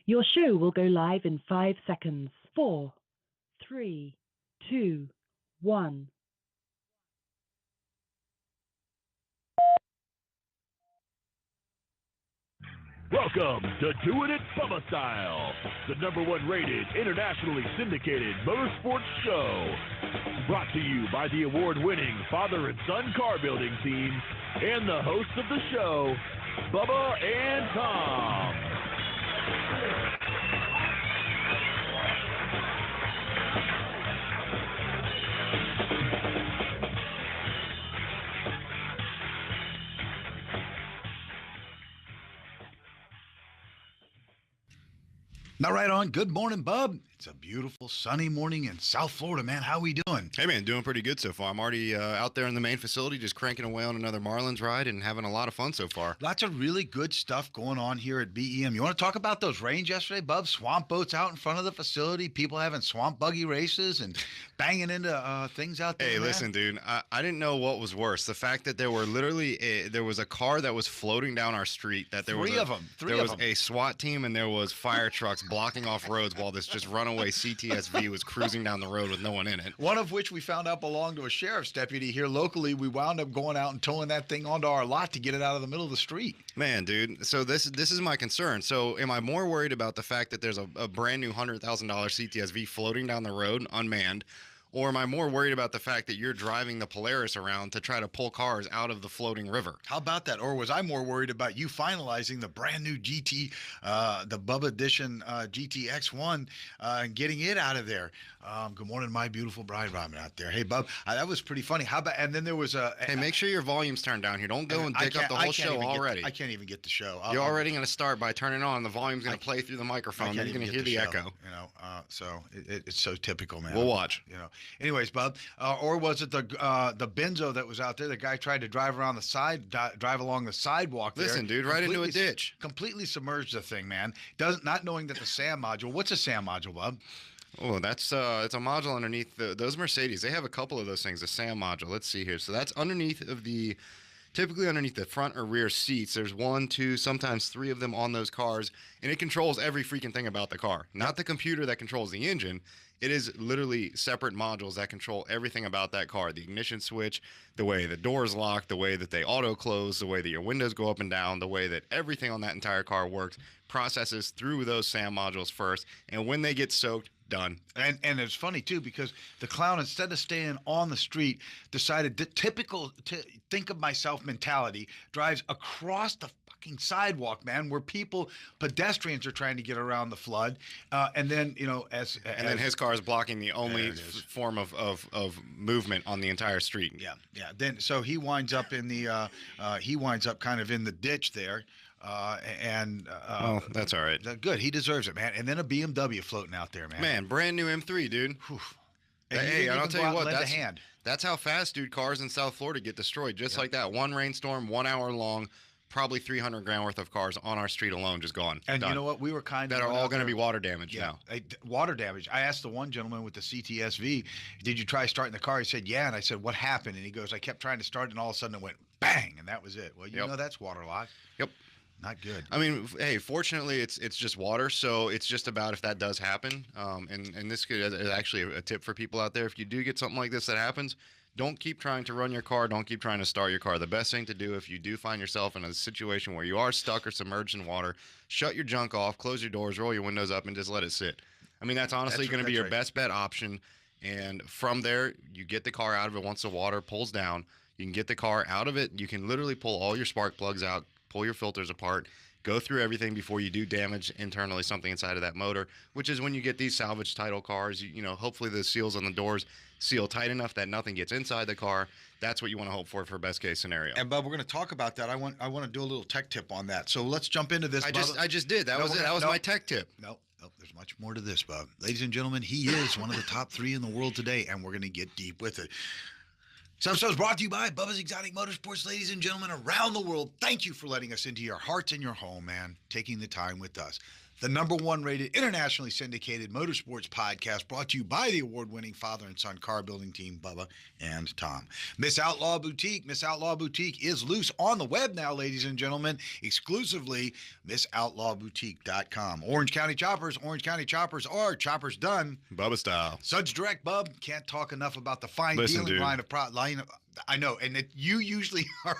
Your show will go live in 5 seconds. 4, 3, 2, 1. Welcome to Doing It Bubba Style, the #1 rated, internationally syndicated motorsports show. Brought to you by the award-winning father and son car building team and the hosts of the show, Bubba and Tom. Now, right on. Good morning, Bub. It's a beautiful, sunny morning in South Florida, man. How we doing? Hey, man, doing pretty good so far. I'm already out there in the main facility just cranking away on another Marlins ride and having a lot of fun so far. Lots of really good stuff going on here at BEM. You want to talk about those rains yesterday, Bub? Swamp boats out in front of the facility, people having swamp buggy races and banging into things out there. Hey, man. listen, dude, I didn't know what was worse. The fact that there were literally there was a car that was floating down our street. That there Three was of them. There was a SWAT team and there was fire trucks blocking off roads while this just runaway CTSV was cruising down the road with no one in it. One of which we found out belonged to a sheriff's deputy here locally. We wound up going out and towing that thing onto our lot to get it out of the middle of the street. Man, dude. So this is my concern. So am I more worried about the fact that there's a brand new $100,000 CTSV floating down the road unmanned? Or am I more worried about the fact that you're driving the Polaris around to try to pull cars out of the floating river? How about that? Or was I more worried about you finalizing the brand new GT, the Bubba Edition GTX1, and getting it out of there? Good morning, my beautiful bride, Robin, out there. Hey, Bub, that was pretty funny. How about? And then there was a. Hey, make sure your volume's turned down here. Don't go and dick up the whole show already. I can't even get the show. You're already going to start by turning on. The volume's going to play through the microphone. You're going to hear the echo. You know, so it's so typical, man. We'll watch. You know. Anyways, Bub, or was it the benzo that was out there? The guy tried to drive around the side, drive along the sidewalk. Listen, dude, right into a ditch. Completely submerged the thing, man. Not knowing that the SAM module. What's a SAM module, Bub? Oh, that's it's a module underneath those Mercedes. They have a couple of those things, a SAM module. Let's see here. So that's underneath of typically underneath the front or rear seats. There's 1, 2, sometimes 3 of them on those cars, and it controls every freaking thing about the car. Not the computer that controls the engine. It is literally separate modules that control everything about that car. The ignition switch, the way the doors lock, the way that they auto close, the way that your windows go up and down, the way that everything on that entire car works, processes through those SAM modules first, and when they get soaked, done. And it's funny too, because the clown, instead of staying on the street, decided typical think of myself mentality, drives across the fucking sidewalk, man, where pedestrians are trying to get around the flood, and then then his car is blocking the only form of movement on the entire street. Yeah. Then so he winds up kind of in the ditch there. That's all right. Good. He deserves it, man. And then a BMW floating out there, man. Man, brand new M3, dude. Hey, and I'll tell you what, that's how fast, dude, cars in South Florida get destroyed. Just like that. One rainstorm, 1 hour long, probably 300 grand worth of cars on our street alone just gone. And done. You know what? We were kind of that are all going to be water damaged now. Water damage. I asked the one gentleman with the CTSV, did you try starting the car? He said, yeah. And I said, what happened? And he goes, I kept trying to start it, and all of a sudden it went bang, and that was it. Well, you know that's waterlogged. Yep. Not good. I mean, hey, fortunately, it's just water, so it's just about if that does happen. And this is actually a tip for people out there. If you do get something like this that happens, don't keep trying to run your car. Don't keep trying to start your car. The best thing to do if you do find yourself in a situation where you are stuck or submerged in water, shut your junk off, close your doors, roll your windows up, and just let it sit. I mean, that's honestly going to be your best bet option. And from there, you get the car out of it once the water pulls down. You can get the car out of it. You can literally pull all your spark plugs out, pull your filters apart, go through everything before you do damage internally something inside of that motor, which is when you get these salvage title cars, you know, hopefully the seals on the doors seal tight enough that nothing gets inside the car. That's what you want to hope for best case scenario. And Bub, we're going to talk about that. I want to do a little tech tip on that. So let's jump into this. I just did. That was it. That was my tech tip. No, there's much more to this, Bub. Ladies and gentlemen, he is one of the top 3 in the world today, and we're going to get deep with it. Some shows brought to you by Bubba's Exotic Motorsports. Ladies and gentlemen around the world, thank you for letting us into your hearts and your home, man, taking the time with us. The #1 rated, internationally syndicated motorsports podcast, brought to you by the award-winning father and son car building team, Bubba and Tom. Miss Outlaw Boutique is loose on the web now, ladies and gentlemen, exclusively MissOutlawBoutique.com. Orange County Choppers are choppers done. Bubba Style. Suds Direct, Bub. Can't talk enough about the fine dealing dude. line of I know, and you usually are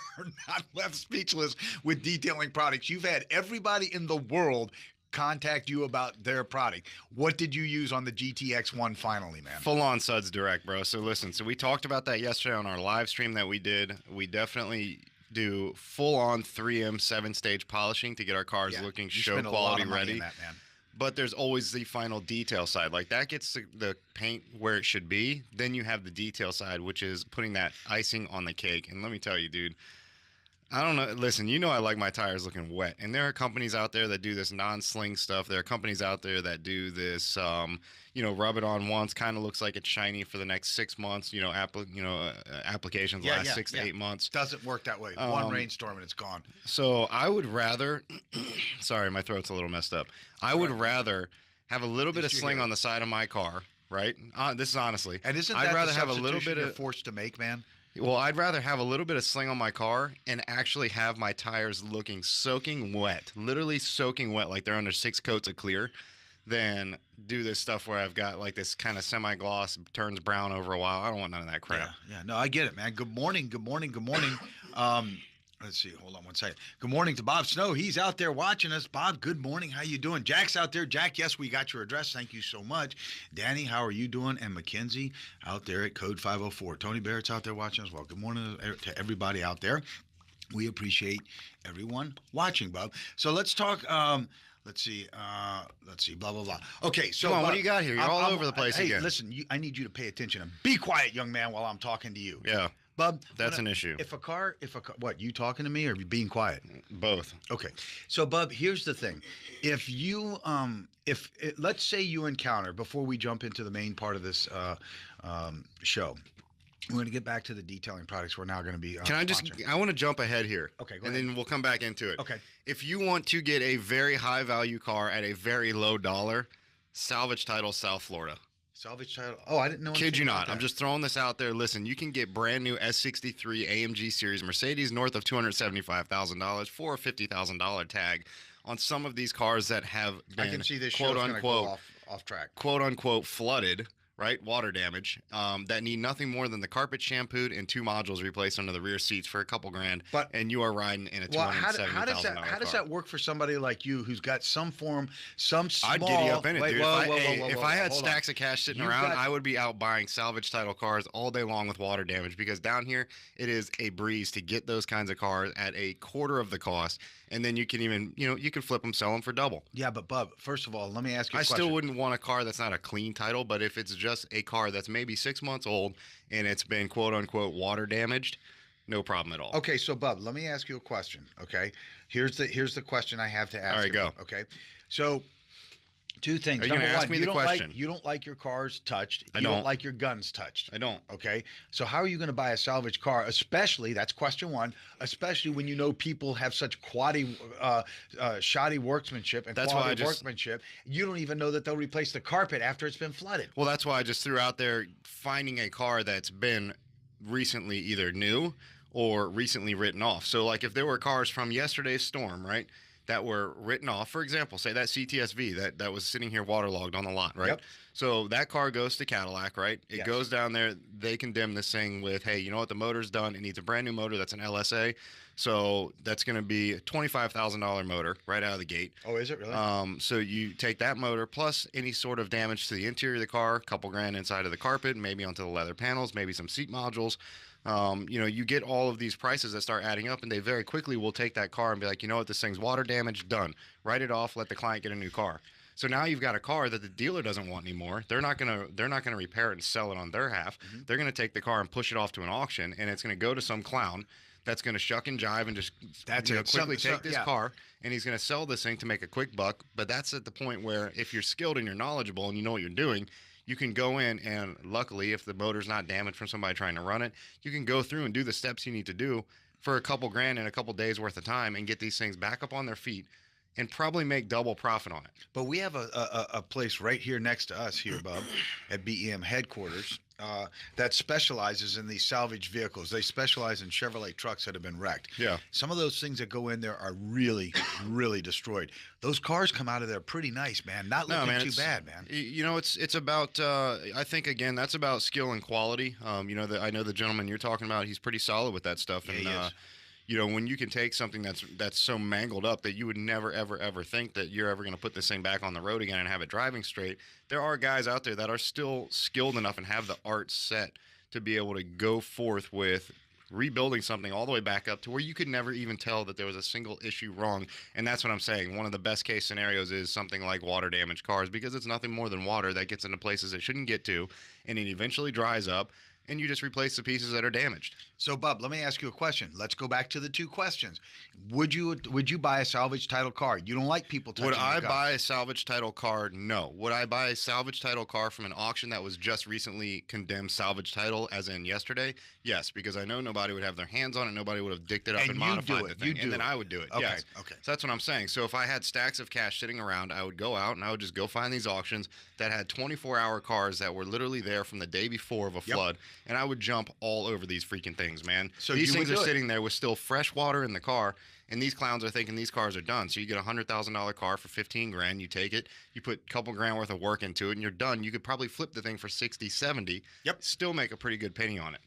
not left speechless with detailing products. You've had everybody in the world contact you about their product. What did you use on the GTX1 finally, man? Full on Suds Direct, bro. So listen, we talked about that yesterday on our live stream that we did. We definitely do full on 3M 7-stage polishing to get our cars looking show quality ready. That, man. But there's always the final detail side. Like that gets the paint where it should be. Then you have the detail side, which is putting that icing on the cake. And let me tell you, dude, I don't know. Listen, you know I like my tires looking wet. And there are companies out there that do this non-sling stuff. There are companies out there that do this, rub it on once, kind of looks like it's shiny for the next 6 months. Applications last 6 to 8 months. Doesn't work that way. One rainstorm and it's gone. So I would rather, sorry, my throat's a little messed up. I would rather have a little bit of sling on the side of my car, right? This is honestly. And isn't I'd that rather the have a little bit you're of forced to make, man? Well, I'd rather have a little bit of sling on my car and actually have my tires looking soaking wet, literally soaking wet, like they're under 6 coats of clear, than do this stuff where I've got like this kind of semi-gloss, turns brown over a while. I don't want none of that crap. Yeah. No, I get it, man. Good morning. Let's see. Hold on one second. Good morning to Bob Snow. He's out there watching us. Bob, good morning. How you doing? Jack's out there. Jack, yes, we got your address. Thank you so much. Danny, how are you doing? And Mackenzie out there at Code 504. Tony Barrett's out there watching as well. Good morning to everybody out there. We appreciate everyone watching, Bob. So let's talk. Let's see. Blah, blah, blah. Okay, so Come on, what do you got here? You're all over the place again. Hey, listen, I need you to pay attention and be quiet, young man, while I'm talking to you. Yeah. Bub, that's an issue. If a car, what, you talking to me or you being quiet? Both. Okay. So, Bub, here's the thing. If you, let's say you encounter, before we jump into the main part of this show, we're going to get back to the detailing products we're now going to be I want to jump ahead here. Okay, go ahead. Then we'll come back into it. Okay. If you want to get a very high value car at a very low dollar, Salvage Title South Florida. Salvage Title. Oh, I didn't know. Kid you not. I'm just throwing this out there. Listen, you can get brand new S63 AMG series Mercedes north of $275,000 for a $50,000 tag on some of these cars that have been, I can see this quote unquote, go off track, quote unquote, flooded. Right, water damage that need nothing more than the carpet shampooed and 2 modules replaced under the rear seats for a couple grand. But and you are riding in a $270,000 how does that work for somebody like you who's got some small? I'd giddy up in it, dude. If I had hold stacks of cash sitting around, I would be out buying salvage title cars all day long with water damage, because down here it is a breeze to get those kinds of cars at a quarter of the cost, and then you can even you can flip them, sell them for double. Yeah, but Bub, first of all, let me ask you a question. I still wouldn't want a car that's not a clean title, but if it's just a car that's maybe 6 months old and it's been quote unquote water damaged, no problem at all. Okay, so Bub, let me ask you a question. Okay, here's the question I have to ask. All right, go. Okay, so 2 things. Are you going to ask me the question? You don't like your cars touched. I don't like your guns touched. I don't. Okay, so how are you going to buy a salvage car? Especially, that's question 1. Especially when you know people have such shoddy workmanship and quality workmanship. You don't even know that they'll replace the carpet after it's been flooded. Well, that's why I just threw out there finding a car that's been recently either new or recently written off. So, like, if there were cars from yesterday's storm, right, that were written off, for example, say that CTSV that was sitting here waterlogged on the lot, right? Yep. So that car goes to Cadillac, right? It goes down there. They condemn this thing with, hey, you know what? The motor's done. It needs a brand new motor. That's an LSA. So that's going to be a $25,000 motor right out of the gate. Oh, is it really? So you take that motor plus any sort of damage to the interior of the car, a couple grand inside of the carpet, maybe onto the leather panels, maybe some seat modules. You get all of these prices that start adding up, and they very quickly will take that car and be like, you know what, this thing's water damaged, done. Write it off, let the client get a new car. So now you've got a car that the dealer doesn't want anymore. They're not gonna repair it and sell it on their half. Mm-hmm. They're gonna take the car and push it off to an auction, and it's gonna go to some clown that's gonna shuck and jive and just quickly take this car, and he's gonna sell this thing to make a quick buck. But that's at the point where if you're skilled and you're knowledgeable and you know what you're doing, you can go in and, luckily, if the motor's not damaged from somebody trying to run it, you can go through and do the steps you need to do for a couple grand in a couple days worth of time and get these things back up on their feet and probably make double profit on it. But we have a place right here next to us here, Bub, at BEM headquarters that specializes in these salvage vehicles. They specialize in Chevrolet trucks that have been wrecked. Yeah. Some of those things that go in there are really, really destroyed. Those cars come out of there pretty nice, man. Not looking too bad, man. You know, it's about. I think again, that's about skill and quality. You know, I know the gentleman you're talking about. He's pretty solid with that stuff. Yeah, And he is. you know, when you can take something that's so mangled up that you would never, ever, ever think that you're ever going to put this thing back on the road again and have it driving straight, there are guys out there that are still skilled enough and have the art set to be able to go forth with rebuilding something all the way back up to where you could never even tell that there was a single issue wrong. And that's what I'm saying. One of the best case scenarios is something like water damaged cars, because it's nothing more than water that gets into places it shouldn't get to, and it eventually dries up, and you just replace the pieces that are damaged. So, Bub, let me ask you a question. Let's go back to the two questions. Would you buy a salvage title car? You don't like people touching Would your I car. buy a salvage title car? No. Would I buy a salvage title car from an auction that was just recently condemned salvage title, as in yesterday? Yes, because I know nobody would have their hands on it. Nobody would have dicked it up and you modified do the it. thing. You do And then it. I would do it. Okay, Yes. okay. So that's what I'm saying. So if I had stacks of cash sitting around, I would go out and I would just go find these auctions that had 24-hour cars that were literally there from the day before of a flood, and I would jump all over these freaking things, man. So these you things would are do it. sitting there with still fresh water in the car, and these clowns are thinking these cars are done. So you get a $100,000 car for 15 grand, you take it, you put a couple grand worth of work into it, and you're done. You could probably flip the thing for 60, 70, still make a pretty good penny on it.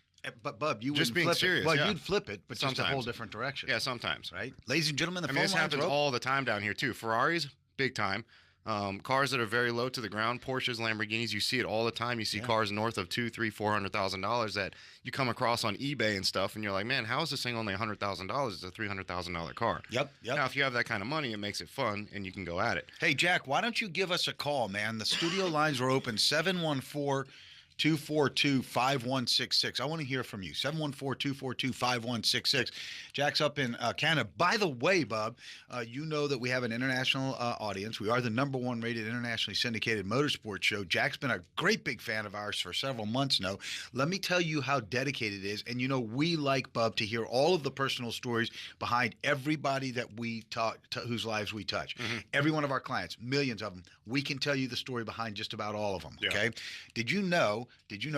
But, Bub, you Just wouldn't being flip serious, it. Well, yeah. you'd flip it, but just a whole Sometimes. different direction. Yeah, sometimes. Right? Ladies and gentlemen, the I mean, phone this lines happens are open. all the time down here, too. Ferraris, big time. Cars that are very low to the ground, Porsches, Lamborghinis, you see it all the time. You see cars north of $200,000, $300,000, $400,000 that you come across on eBay and stuff, and you're like, man, how is this thing only $100,000? It's a $300,000 car. Yep. Now, if you have that kind of money, it makes it fun, and you can go at it. Hey, Jack, why don't you give us a call, man? The studio lines are open, 714-242-5166. I want to hear from you, 714-242-5166. Jack's up in Canada. By the way, Bub, you know that we have an international audience. We are the #1 rated internationally syndicated motorsports show. Jack's been a great big fan of ours for several months now. Let me tell you how dedicated it is. And, you know, we like, Bub, to hear all of the personal stories behind everybody that we talk to, whose lives we touch. Every one of our clients, millions of them, we can tell you the story behind just about all of them. Yeah. Okay. Did you know,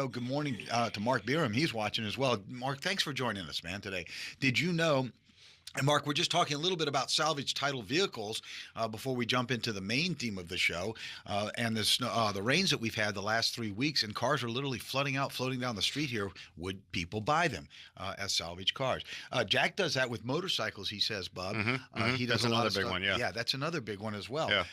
good morning to Mark Bierham. He's watching as well. Mark, thanks for joining us, man, today. Did you know, and Mark, we're just talking a little bit about salvage title vehicles before we jump into the main theme of the show. And the rains that we've had the last 3 weeks, and cars are literally flooding down the street here. Would people buy them as salvage cars? Jack does that with motorcycles, he says, Bub. He does That's a lot another of big stuff. one, yeah. Yeah, that's another big one as well. Yeah.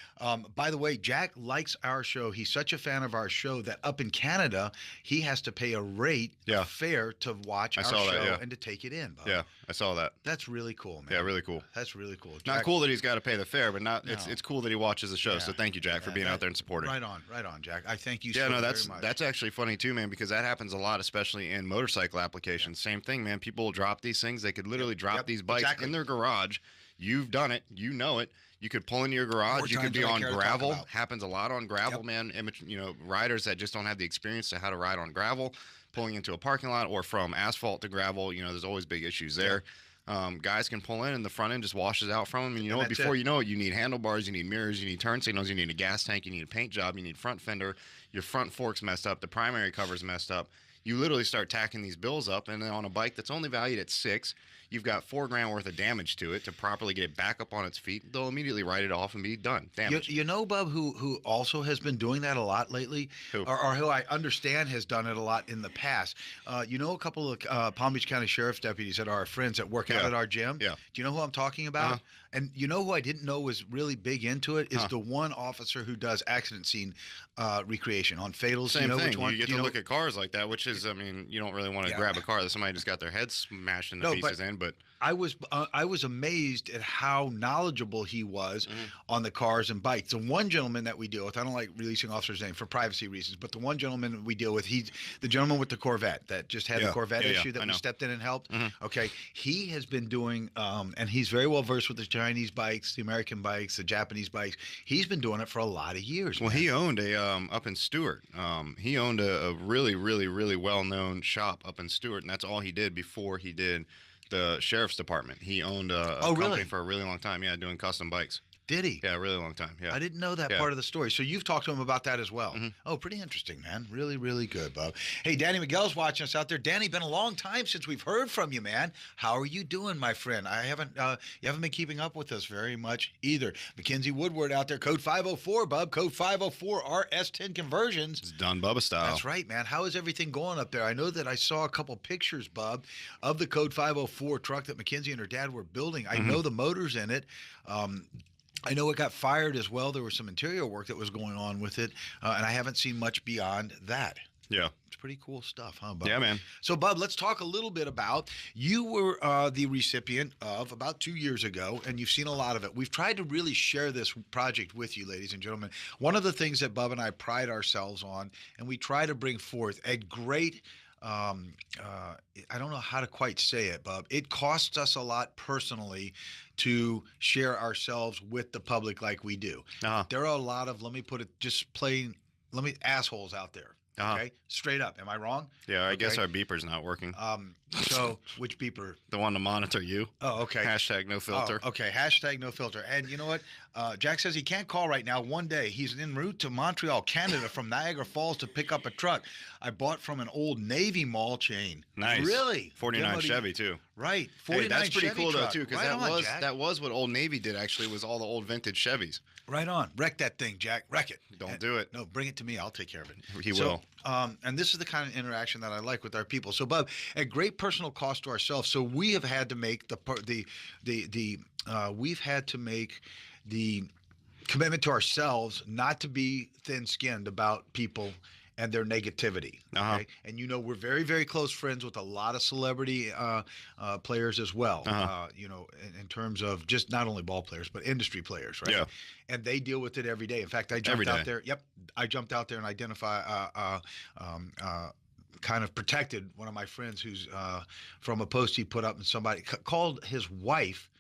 By the way, Jack likes our show. He's such a fan of our show that up in Canada, he has to pay a rate, a fare, to watch our show and to take it in, Bub. Yeah, I saw that. That's really cool, man. Yeah, really cool. That's really cool. Not Jack, cool that he's got to pay the fare, but No. it's cool that he watches the show. Yeah. So thank you, Jack, for being out there and supporting. Right on, Jack. I thank you Yeah, so no, very much. that's actually funny too, man, because that happens a lot, especially in motorcycle applications. Same thing, man. People will drop these things. They could literally drop these bikes in their garage. You've done it. You know it. You could pull into your garage. More You could times be than I on care to talk gravel. about. Happens a lot on gravel, man. Riders that just don't have the experience to how to ride on gravel, pulling into a parking lot or from asphalt to gravel. You know, there's always big issues there. Guys can pull in and the front end just washes out from them. And you know what? Before you know it, you need handlebars, you need mirrors, you need turn signals, you need a gas tank, you need a paint job, you need front fender. Your front fork's messed up. The primary cover's messed up. You literally start tacking these bills up, and then on a bike that's only valued at $6,000, you've got $4 grand worth of damage to it to properly get it back up on its feet. They'll immediately write it off and be done. Damage. You know, Bub, who also has been doing that a lot lately, Who? or who I understand has done it a lot in the past. You know, a couple of Palm Beach County Sheriff's deputies that are our friends that work out at our gym. Yeah. Do you know who I'm talking about? And you know who I didn't know was really big into it is the one officer who does accident scene recreation on fatals. Same you know thing. Which one? You get to look at cars like that, which is, I mean, you don't really want to grab a car that somebody just got their head smashed into pieces in, but I was amazed at how knowledgeable he was on the cars and bikes. The one gentleman that we deal with, I don't like releasing officers' name for privacy reasons, but the one gentleman we deal with, he's the gentleman with the Corvette that just had the Corvette issue that we stepped in and helped. Okay, he has been doing, and he's very well versed with the Chinese bikes, the American bikes, the Japanese bikes. He's been doing it for a lot of years. Well, man. he owned up in Stewart. He owned a really, really, really well-known shop up in Stewart, and that's all he did before he did the sheriff's department. He owned a company for a really long time, doing custom bikes. Did he? Yeah, a really long time. Yeah. I didn't know that part of the story. So you've talked to him about that as well. Oh, pretty interesting, man. Really, really good, Bub. Hey, Danny Miguel's watching us out there. Danny, been a long time since we've heard from you, man. How are you doing, my friend? You haven't been keeping up with us very much either. Mackenzie Woodward out there, code 504, Bub. Code 504 RS10 conversions. It's done Bubba style. That's right, man. How is everything going up there? I know that I saw a couple pictures, Bub, of the code 504 truck that Mackenzie and her dad were building. I know the motor's in it. I know it got fired as well. There was some interior work that was going on with it, and I haven't seen much beyond that. Yeah. It's pretty cool stuff, huh, Bub? Yeah, man. So, Bub, let's talk a little bit about, you were the recipient of, about 2 years ago, and you've seen a lot of it. We've tried to really share this project with you, ladies and gentlemen. One of the things that Bub and I pride ourselves on, and we try to bring forth a great I don't know how to quite say it, Bub. It costs us a lot personally to share ourselves with the public like we do. There are a lot of, let me put it just plain, assholes out there. Okay, straight up. Am I wrong? Yeah, I guess our beeper's not working. So which beeper? The one to monitor you. Oh, okay. Hashtag no filter. Oh, okay, hashtag no filter. And you know what? Jack says he can't call right now. One day he's en route to Montreal, Canada, from Niagara Falls to pick up a truck I bought from an old Navy mall chain. Nice. Really? 49 Chevy too. Right. 49 hey, that's pretty Chevy cool truck. though too, because that was what Old Navy did actually, was all the old vintage Chevys. Right on. Wreck that thing, Jack. Wreck it. Don't do it. No, bring it to me. I'll take care of it. He will. And this is the kind of interaction that I like with our people. So, Bub, at great personal cost to ourselves, so we have had to make we've had to make the commitment to ourselves not to be thin-skinned about people and their negativity. Okay? And you know, we're very, very close friends with a lot of celebrity players as well. You know, in terms of just not only ball players, but industry players, right? Yeah. And they deal with it every day. In fact, I jumped out there. Yep. I jumped out there and kind of protected one of my friends who's from a post he put up, and somebody called his wife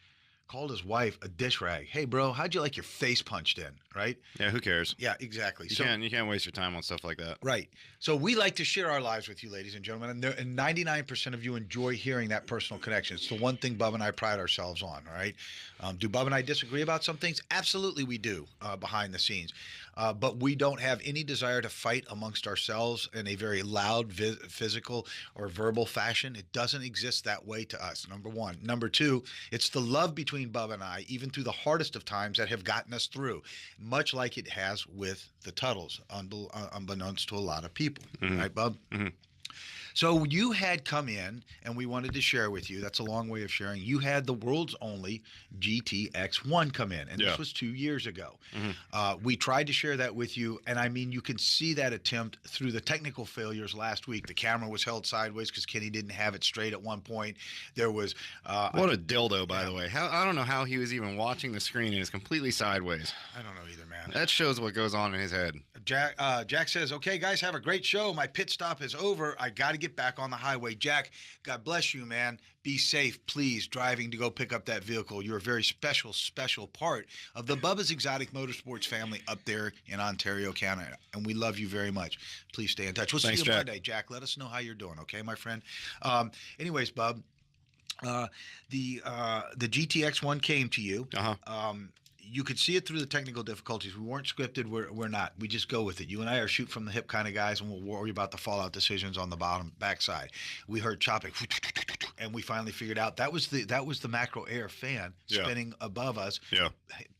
a dish rag. Hey, bro, how'd you like your face punched in, right? Yeah, who cares? Yeah, exactly. You can't waste your time on stuff like that. Right. So we like to share our lives with you, ladies and gentlemen, and 99% of you enjoy hearing that personal connection. It's the one thing Bub and I pride ourselves on, all right? Do Bub and I disagree about some things? Absolutely we do, behind the scenes. But we don't have any desire to fight amongst ourselves in a very loud, physical or verbal fashion. It doesn't exist that way to us, number one. Number two, it's the love between Bub and I, even through the hardest of times, that have gotten us through, much like it has with the Tuttles, unbeknownst to a lot of people. Right, Bub? So you had come in, and we wanted to share with you. That's a long way of sharing. You had the world's only GTX1 come in, and this was 2 years ago. We tried to share that with you, and I mean, you can see that attempt through the technical failures last week. The camera was held sideways because Kenny didn't have it straight at one point. There was what a dildo, by the way. I don't know how he was even watching the screen, and it's completely sideways. I don't know either, man. That shows what goes on in his head. Jack says, okay, guys, have a great show. My pit stop is over. I got to get back on the highway. Jack, God bless you, man. Be safe, please, driving to go pick up that vehicle. You're a very special, special part of the Bubba's Exotic Motorsports family up there in Ontario, Canada, and we love you very much. Please stay in touch. We'll see you Monday, Jack. Let us know how you're doing, okay, my friend? Anyways, Bub, the GTX1 came to you. You could see it through the technical difficulties. We weren't scripted. We're not. We just go with it. You and I are shoot from the hip kind of guys, and we'll worry about the fallout decisions on the backside. We heard chopping, and we finally figured out that was the macro air fan spinning above us,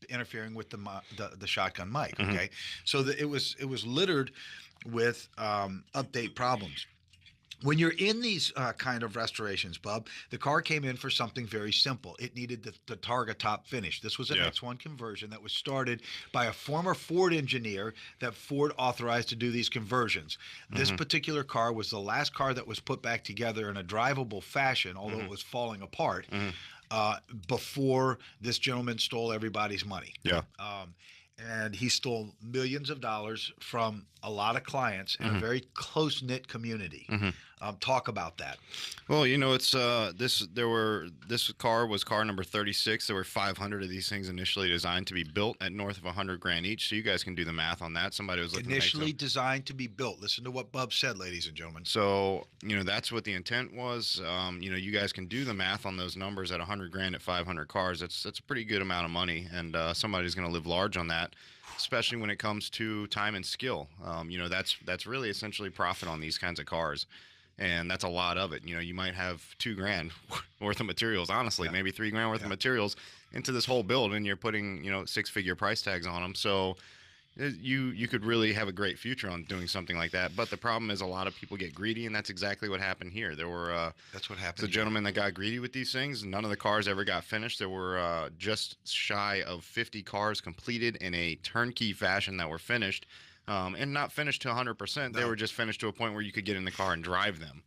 interfering with the shotgun mic. Okay, so it was littered with update problems. When you're in these kind of restorations, Bub, the car came in for something very simple. It needed the Targa top finish. This was an X1 conversion that was started by a former Ford engineer that Ford authorized to do these conversions. This particular car was the last car that was put back together in a drivable fashion, although it was falling apart, before this gentleman stole everybody's money. And he stole millions of dollars from a lot of clients in a very close-knit community. Talk about that. Well, it's this car was car number 36. There were 500 of these things initially designed to be built at north of $100,000 each. So you guys can do the math on that. Somebody was looking Initially designed to be built. Listen to what Bub said, ladies and gentlemen. So that's what the intent was. You guys can do the math on those numbers at $100,000 at 500 cars. That's a pretty good amount of money, and somebody's going to live large on that, especially when it comes to time and skill. That's really essentially profit on these kinds of cars. And that's a lot of it. You might have $2,000 worth of materials, honestly, maybe $3,000 worth of materials into this whole build, and you're putting, 6-figure price tags on them. So you could really have a great future on doing something like that. But the problem is a lot of people get greedy, and that's exactly what happened here. There were that's what happened. The gentleman that got greedy with these things. None of the cars ever got finished. There were just shy of 50 cars completed in a turnkey fashion that were finished. And not finished to 100%. They were just finished to a point where you could get in the car and drive them.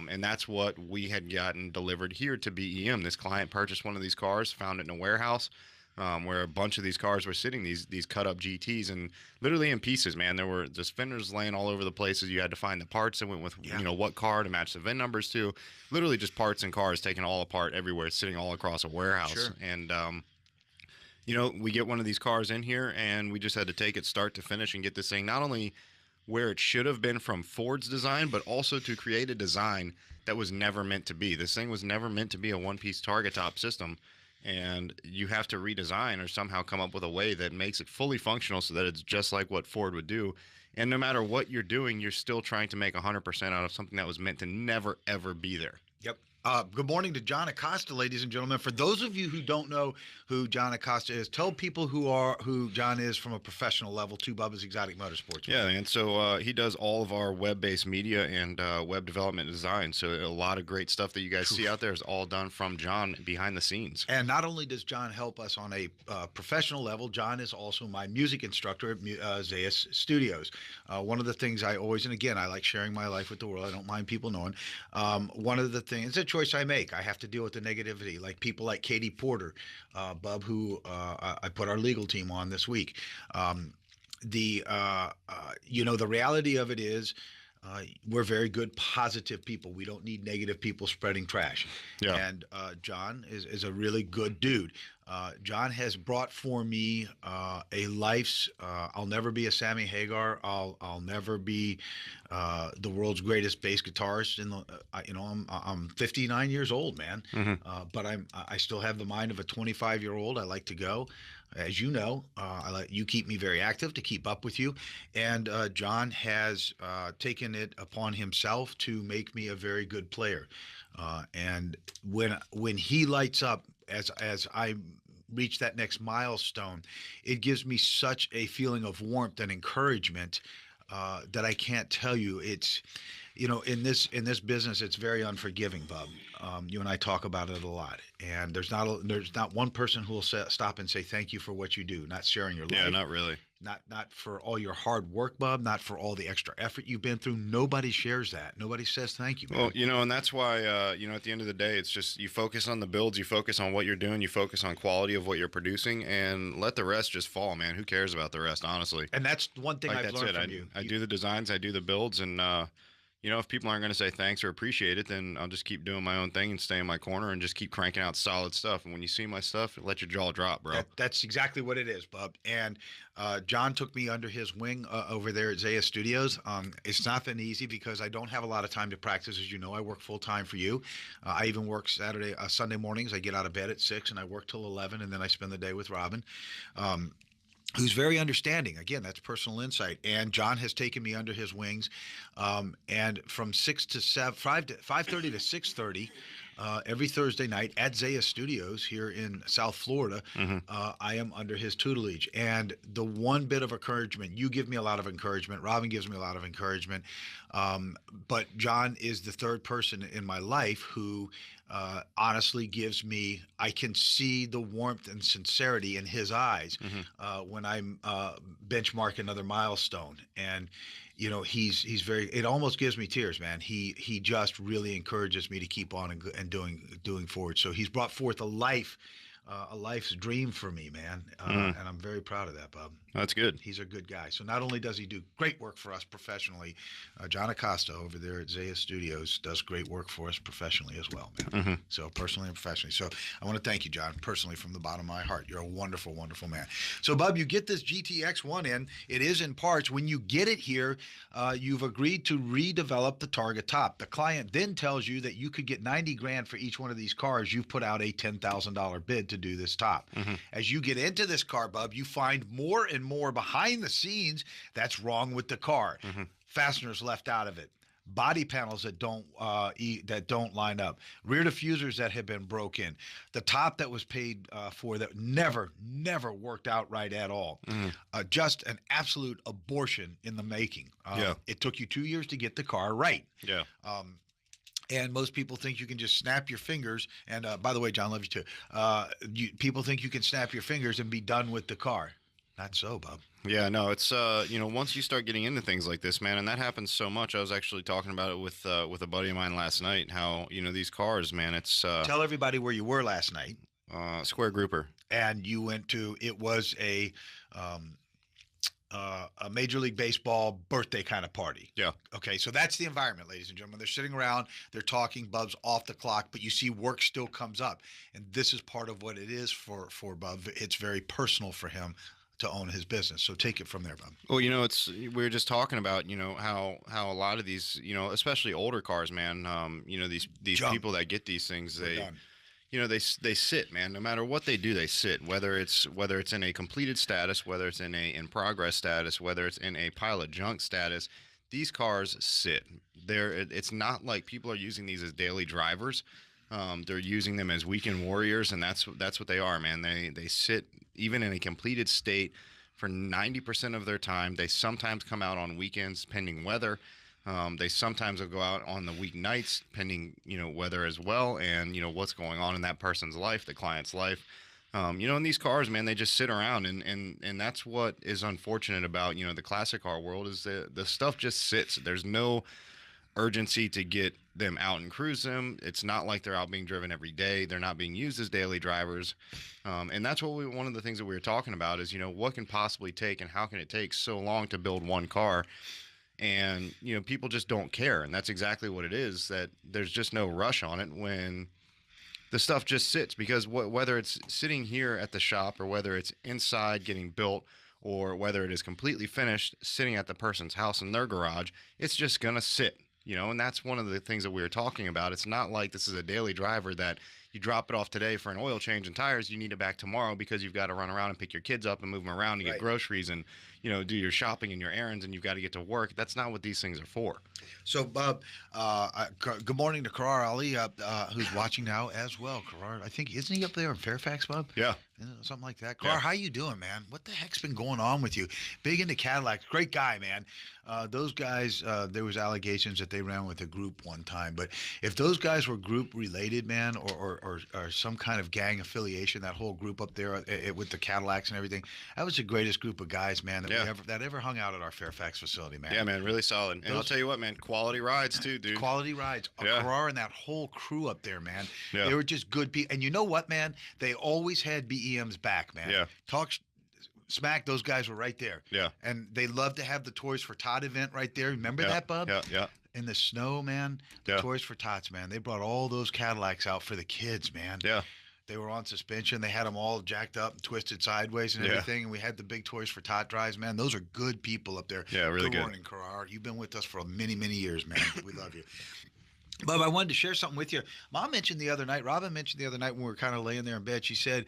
And that's what we had gotten delivered here to BEM. This client purchased one of these cars, found it in a warehouse where a bunch of these cars were sitting, these cut-up GTs, and literally in pieces, man. There were just fenders laying all over the places. You had to find the parts that went with, what car to match the VIN numbers to. Literally just parts and cars taken all apart everywhere, sitting all across a warehouse. Sure. And we get one of these cars in here, and we just had to take it start to finish and get this thing not only where it should have been from Ford's design, but also to create a design that was never meant to be. This thing was never meant to be a one-piece target top system, and you have to redesign or somehow come up with a way that makes it fully functional so that it's just like what Ford would do. And no matter what you're doing, you're still trying to make 100% out of something that was meant to never, ever be there. Yep. Good morning to John Acosta, ladies and gentlemen. For those of you who don't know who John Acosta is, tell people who John is from a professional level to Bubba's Exotic Motorsports. Yeah, and so he does all of our web-based media and web development design. So a lot of great stuff that you guys see out there is all done from John behind the scenes. And not only does John help us on a professional level, John is also my music instructor at Zayas Studios. One of the things I always, and again, I like sharing my life with the world. I don't mind people knowing. One of the things, it's a choice I make. I have to deal with the negativity, like people like Katie Porter, Bub, who I put our legal team on this week. The reality of it is, we're very good, positive people. We don't need negative people spreading trash. Yeah. And John is a really good dude. John has brought for me a life's. I'll never be a Sammy Hagar. I'll never be the world's greatest bass guitarist. I'm 59 years old, man. Mm-hmm. But I still have the mind of a 25-year-old. I like to go. As you know, you keep me very active to keep up with you. And John has taken it upon himself to make me a very good player. And when he lights up, as I reach that next milestone, it gives me such a feeling of warmth and encouragement that I can't tell you. It's, in this business, it's very unforgiving, Bub. You and I talk about it a lot, and there's not one person who will stop and say thank you for what you do. Not sharing your life. Yeah, not really. Not for all your hard work, Bub. Not for all the extra effort you've been through. Nobody shares that. Nobody says thank you, man. Well, and that's why, at the end of the day, it's just you focus on the builds, you focus on what you're doing, you focus on quality of what you're producing, and let the rest just fall, man. Who cares about the rest, honestly? And that's one thing I've learned from you. I do the designs, I do the builds, and if people aren't going to say thanks or appreciate it, then I'll just keep doing my own thing and stay in my corner and just keep cranking out solid stuff. And when you see my stuff, let your jaw drop, bro. That's exactly what it is, Bub. And John took me under his wing over there at Zaya Studios. It's not been easy because I don't have a lot of time to practice. As you know, I work full time for you. I even work Sunday mornings. I get out of bed at 6 and I work till 11, and then I spend the day with Robin. Who's very understanding. Again, that's personal insight. And John has taken me under his wings. And from 5:30 to 6:30, every Thursday night at Zaya Studios here in South Florida, I am under his tutelage. And the one bit of encouragement, you give me a lot of encouragement. Robin gives me a lot of encouragement. But John is the third person in my life who honestly gives me, I can see the warmth and sincerity in his eyes when I'm benchmark another milestone. And he's very, it almost gives me tears, man. He just really encourages me to keep on and doing forward. So he's brought forth a life's dream for me, man. And I'm very proud of that, Bub. That's good. He's a good guy. So not only does he do great work for us professionally, John Acosta over there at Zaya Studios does great work for us professionally as well, man. Mm-hmm. So personally and professionally. So I want to thank you, John, personally from the bottom of my heart. You're a wonderful, wonderful man. So, Bub, you get this GTX-1 in. It is in parts. When you get it here, you've agreed to redevelop the Targa top. The client then tells you that you could get $90,000 for each one of these cars. You've put out a $10,000 bid to do this top. Mm-hmm. As you get into this car, Bub, you find more and more behind the scenes that's wrong with the car. Mm-hmm. Fasteners left out of it. Body panels that don't line up, rear diffusers that have been broken, the top that was paid for that never worked out right at all. Mm-hmm. Just an absolute abortion in the making. It took you 2 years to get the car right. Yeah. And most people think you can just snap your fingers. And by the way, John, love you too. People think you can snap your fingers and be done with the car. Not so, Bub. Yeah, no, it's once you start getting into things like this, man, and that happens so much. I was actually talking about it with a buddy of mine last night. How these cars, man, it's tell everybody where you were last night. Square Grouper. And you went to was a Major League Baseball birthday kind of party. Yeah. Okay, so that's the environment, ladies and gentlemen. They're sitting around, they're talking, Bub's off the clock, but you see work still comes up, and this is part of what it is for Bub. It's very personal for him to own his business. So take it from there, Bob. Well, we were just talking about, how a lot of these, especially older cars, man, these people that get these things, they sit, man. No matter what they do, they sit. Whether it's in a completed status, whether it's in a in progress status, whether it's in a pile of junk status, these cars sit. It's not like people are using these as daily drivers. They're using them as weekend warriors, and that's what they are, man. They sit even in a completed state for 90% of their time. They sometimes come out on weekends pending weather. They sometimes will go out on the weeknights pending weather as well, and what's going on in that person's life, the client's life. And these cars, man, they just sit around, and that's what is unfortunate about the classic car world is that the stuff just sits. There's no urgency to get them out and cruise them. It's not like they're out being driven every day. They're not being used as daily drivers. And that's one of the things that we were talking about is, what can possibly take and how can it take so long to build one car? And, people just don't care. And that's exactly what it is, that there's just no rush on it when the stuff just sits, because whether it's sitting here at the shop or whether it's inside getting built or whether it is completely finished sitting at the person's house in their garage, it's just going to sit. And that's one of the things that we were talking about. It's not like this is a daily driver that you drop it off today for an oil change and tires. You need it back tomorrow because you've got to run around and pick your kids up and move them around to get groceries and, do your shopping and your errands, and you've got to get to work. That's not what these things are for. So, Bob, good morning to Karar Ali, who's watching now as well. Karar, I think, isn't he up there in Fairfax, Bob? Yeah. Something like that. Karar, how you doing, man? What the heck's been going on with you? Big into Cadillacs. Great guy, man. Those guys, there was allegations that they ran with a group one time. But if those guys were group related, man, or some kind of gang affiliation, that whole group up there with the Cadillacs and everything, that was the greatest group of guys, man, that ever hung out at our Fairfax facility, man. Yeah, man, really solid. And I'll tell you what, man, quality rides too, dude. Quality rides. Yeah. Karar and that whole crew up there, man. Yeah. They were just good people. And you know what, man? They always had BEM's back, man. Yeah. Talk smack, those guys were right there. Yeah. And they loved to have the Toys for Tot event right there. Remember that, Bub? Yeah. In the snow, man. The Toys for Tots, man. They brought all those Cadillacs out for the kids, man. Yeah. They were on suspension. They had them all jacked up and twisted sideways and everything. And we had the big Toys for Tot drives, man. Those are good people up there. Yeah, really good. Good morning, Karar. You've been with us for many, many years, man. We love you. Bub, I wanted to share something with you. Mom mentioned the other night, Robin mentioned the other night when we were kind of laying there in bed, she said,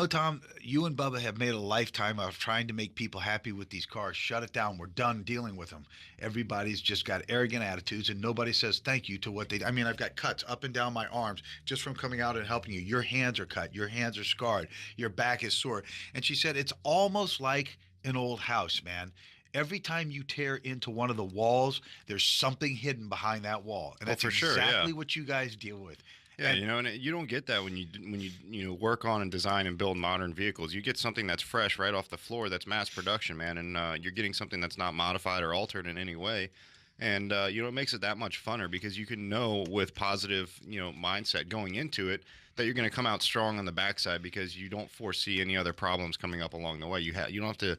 Tom, you and Bubba have made a lifetime of trying to make people happy with these cars. Shut it down. We're done dealing with them. Everybody's just got arrogant attitudes, and nobody says thank you to what they – I mean, I've got cuts up and down my arms just from coming out and helping you. Your hands are cut. Your hands are scarred. Your back is sore. And she said it's almost like an old house, man. Every time you tear into one of the walls, there's something hidden behind that wall, and that's exactly what you guys deal with. Yeah, and you don't get that when you work on and design and build modern vehicles. You get something that's fresh right off the floor, that's mass production, man, and you're getting something that's not modified or altered in any way. And it makes it that much funner because you can know with positive mindset going into it that you're going to come out strong on the backside because you don't foresee any other problems coming up along the way. You don't have to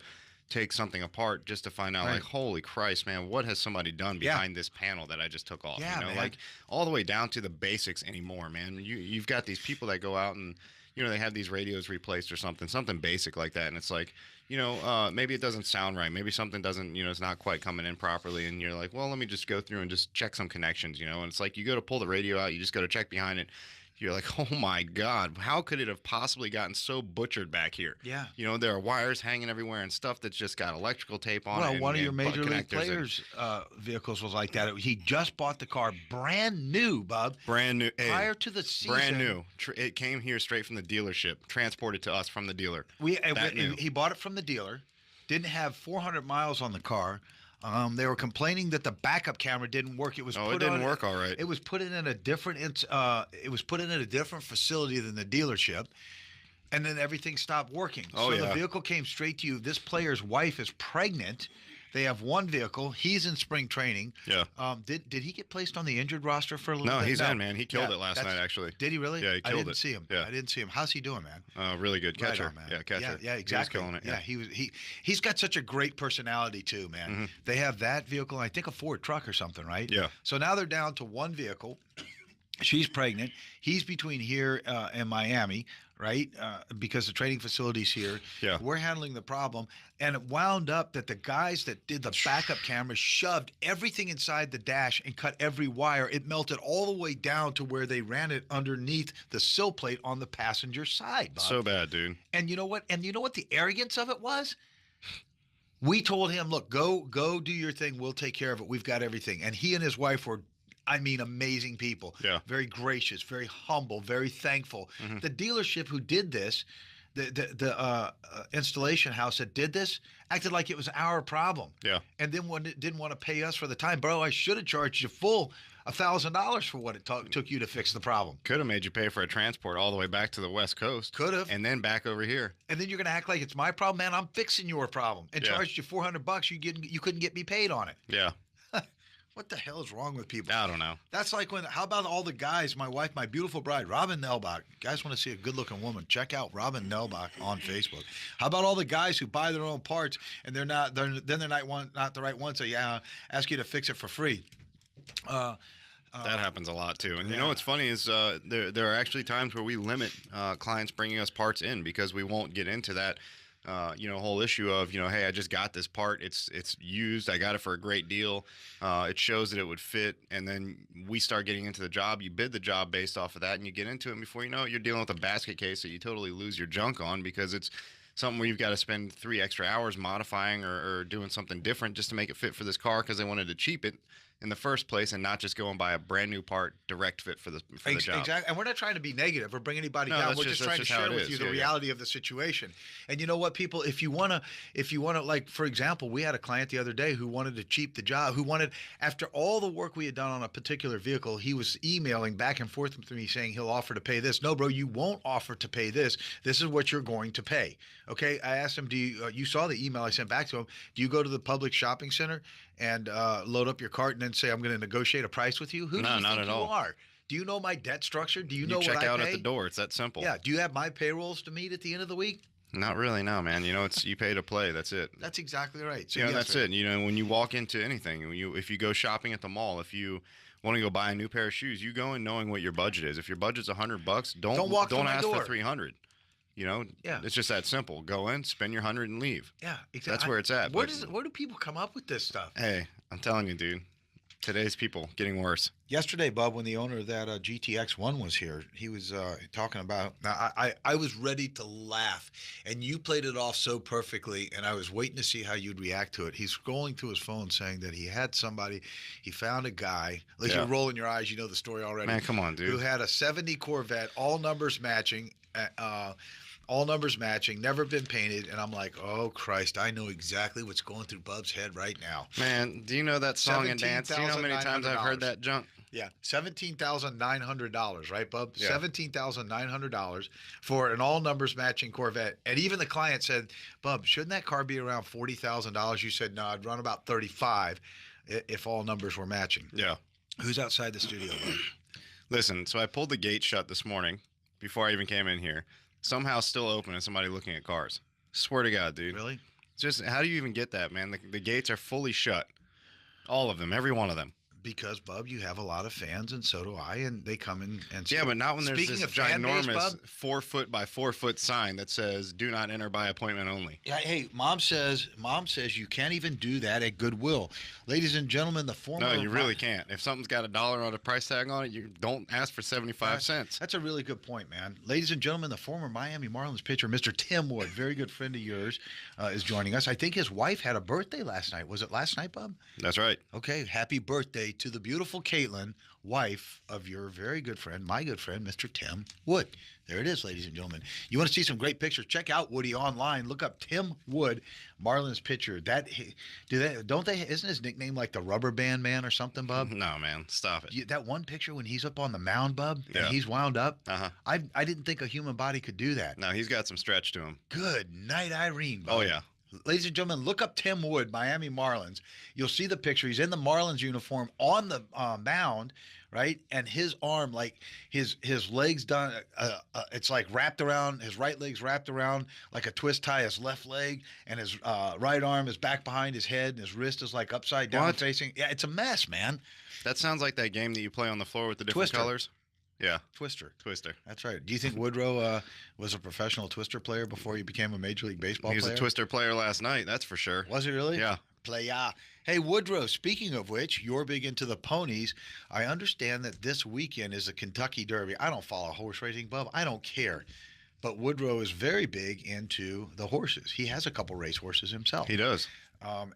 take something apart just to find out, Right. like, holy Christ, man, what has somebody done Yeah. behind this panel that I just took off? Yeah, you know, man. like all the way down to the basics anymore, man. You've got these people that go out and, you know, they have these radios replaced or something basic like that, and it's like, you know, maybe it doesn't sound right, maybe something doesn't, you know, it's not quite coming in properly, and you're like, well, let me just go through and just check some connections, you know, and it's like you go to pull the radio out, you just go to check behind it. You're like, oh my God, how could it have possibly gotten so butchered back here? Yeah. You know, there are wires hanging everywhere and stuff that's just got electrical tape on it. Well, and- one of and your major league connectors and- players' vehicles was like that. He just bought the car brand new, Bub. Brand new. Hey, Prior to the season. brand new. It came here straight from the dealership, transported to us from the dealer. He bought it from the dealer. Didn't have 400 miles on the car. They were complaining that the backup camera didn't work. It was Oh, put it didn't on, work all right. It was put in a different. It was put in at a different facility than the dealership, and then everything stopped working. Oh, so yeah. the vehicle came straight to you. This player's wife is pregnant. They have one vehicle. He's in spring training. Yeah. Did he get placed on the injured roster for a little No, bit? he's in, man. He killed it last that's- night, actually. Did he really? Yeah, he I killed didn't it. see him. Yeah. I didn't see him. How's he doing, man? Really good Right catcher. on, man. Yeah, catcher. Yeah, exactly. He was killing it. Yeah. He's got such a great personality too, man. Mm-hmm. They have that vehicle, I think a Ford truck or something, right? Yeah. So now they're down to one vehicle. She's pregnant. He's between here and Miami, right? Because the training facility's here. Yeah. We're handling the problem. And it wound up that the guys that did the backup camera shoved everything inside the dash and cut every wire. It melted all the way down to where they ran it underneath the sill plate on the passenger side, Bob. So bad, dude. And you know what? And you know what the arrogance of it was? We told him, look, go do your thing. We'll take care of it. We've got everything. And he and his wife were, I mean, amazing people. Yeah. Very gracious, very humble, very thankful. The dealership who did this, the installation house that did this, acted like it was our problem. Yeah. And then when it didn't want to pay us for the time, bro, I should have charged you full $1,000 for what it took you to fix the problem. Could have made you pay for a transport all the way back to the West Coast. Could have. And then back over here. And then you're going to act like it's my problem, man. I'm fixing your problem, and Yeah. charged you $400. You couldn't get me paid on it. Yeah. What the hell is wrong with people? I don't know. That's like when. How about all the guys? My wife, my beautiful bride, Robin Nelbach. You guys want to see a good-looking woman? Check out Robin Nelbach on Facebook. How about all the guys who buy their own parts and they're not the right ones? So ask you to fix it for free. That happens a lot too. And you yeah. know what's funny is there are actually times where we limit clients bringing us parts in because we won't get into that whole issue of, hey, I just got this part. It's used. I got it for a great deal. It shows that it would fit. And then we start getting into the job. You bid the job based off of that, and you get into it. And before you know it, you're dealing with a basket case that you totally lose your junk on because it's something where you've got to spend 3 extra hours modifying or doing something different just to make it fit for this car because they wanted to cheap it in the first place and not just go and buy a brand new part direct fit for the job. Exactly. And we're not trying to be negative or bring anybody No, down. that's We're just- just trying to that's just how share it with you is. the Yeah, yeah. reality of the situation. And you know what, people, if you wanna, like, for example, we had a client the other day who wanted to cheap the job, who wanted, after all the work we had done on a particular vehicle, he was emailing back and forth with me saying he'll offer to pay this. No, bro, you won't offer to pay this. This is what you're going to pay. Okay. I asked him, you saw the email I sent back to him. Do you go to the public shopping center and load up your cart and then say, I'm going to negotiate a price with you? Who do No, you not think at you all. are? Do you know my debt structure? Do you know check what I out pay? at the door. It's that simple. Yeah. Do you have my payrolls to meet at the end of the week? Not really, no, man. It's you pay to play. That's it. That's exactly right. So Yeah, yes, that's sir. it. When you walk into anything, if you go shopping at the mall, if you want to go buy a new pair of shoes, you go in knowing what your budget is. If your budget's $100, don't walk through my ask door. for 300. Yeah. It's just that simple. Go in, spend your 100 and leave. Yeah, exactly. That's where it's at. Where but- do people come up with this stuff? Hey, I'm telling you, dude. Today's people getting worse. Yesterday, Bub, when the owner of that GTX1 was here, he was talking about. Now, I was ready to laugh, and you played it off so perfectly, and I was waiting to see how you'd react to it. He's scrolling through his phone saying that he had somebody, he found a guy. At least Yeah. you're rolling your eyes, you know the story already. Man, come on, dude. Who had a 70 Corvette, all numbers matching. All numbers matching, never been painted, and I'm like, oh Christ, I know exactly what's going through Bub's head right now. Man, do you know that song and dance? Do you know how many times I've heard that junk? Yeah, $17,900, right, Bub? Yeah. $17,900 for an all numbers matching Corvette, and even the client said, Bub, shouldn't that car be around $40,000? You said no, I'd run about 35 if all numbers were matching. Yeah. Who's outside the studio, Bub? Listen, so I pulled the gate shut this morning before I even came in here. Somehow still open and somebody looking at cars. Swear to God, dude. Really? Just how do you even get that, man? The gates are fully shut. All of them, every one of them. Because, Bub, you have a lot of fans, and so do I, and they come in and yeah, but not when there's Speaking this of fan base, ginormous Bub, 4 foot by 4 foot sign that says "Do not enter by appointment only." yeah, hey, Mom says you can't even do that at Goodwill. Ladies and gentlemen, the former... No, you really can't. If something's got $1 on a price tag on it, you don't ask for 75 cents. That's a really good point, man. Ladies and gentlemen, the former Miami Marlins pitcher, Mr. Tim Wood, very good friend of yours, is joining us. I think his wife had a birthday last night. Was it last night, Bub? That's right. Okay, happy birthday to the beautiful Caitlin, wife of your very good friend, my good friend, Mr. Tim Wood. There it is, ladies and gentlemen. You want to see some great pictures? Check out Woody online. Look up Tim Wood, Marlins pitcher. Isn't his nickname like the Rubber Band Man or something, Bub? No, man, stop it. That one picture when he's up on the mound, Bub, and Yeah. he's wound up. Uh-huh. I didn't think a human body could do that. No, he's got some stretch to him. Good night, Irene, Bub. Oh, yeah. Ladies and gentlemen, look up Tim Wood, Miami Marlins. You'll see the picture. He's in the Marlins uniform on the mound, right? And his arm, like his legs done, it's like wrapped around, his right leg's wrapped around like a twist tie, his left leg, and his right arm is back behind his head, and his wrist is like upside down facing. Yeah, it's a mess, man. That sounds like that game that you play on the floor with the different Twister. colors. Yeah. Twister. That's right. Do you think Woodrow was a professional Twister player before he became a Major League Baseball player? He was a Twister player last night, that's for sure. Was he really? Yeah. Playa. Hey, Woodrow, speaking of which, you're big into the ponies. I understand that this weekend is a Kentucky Derby. I don't follow horse racing, Bub. I don't care. But Woodrow is very big into the horses. He has a couple race horses himself. He does. Woody,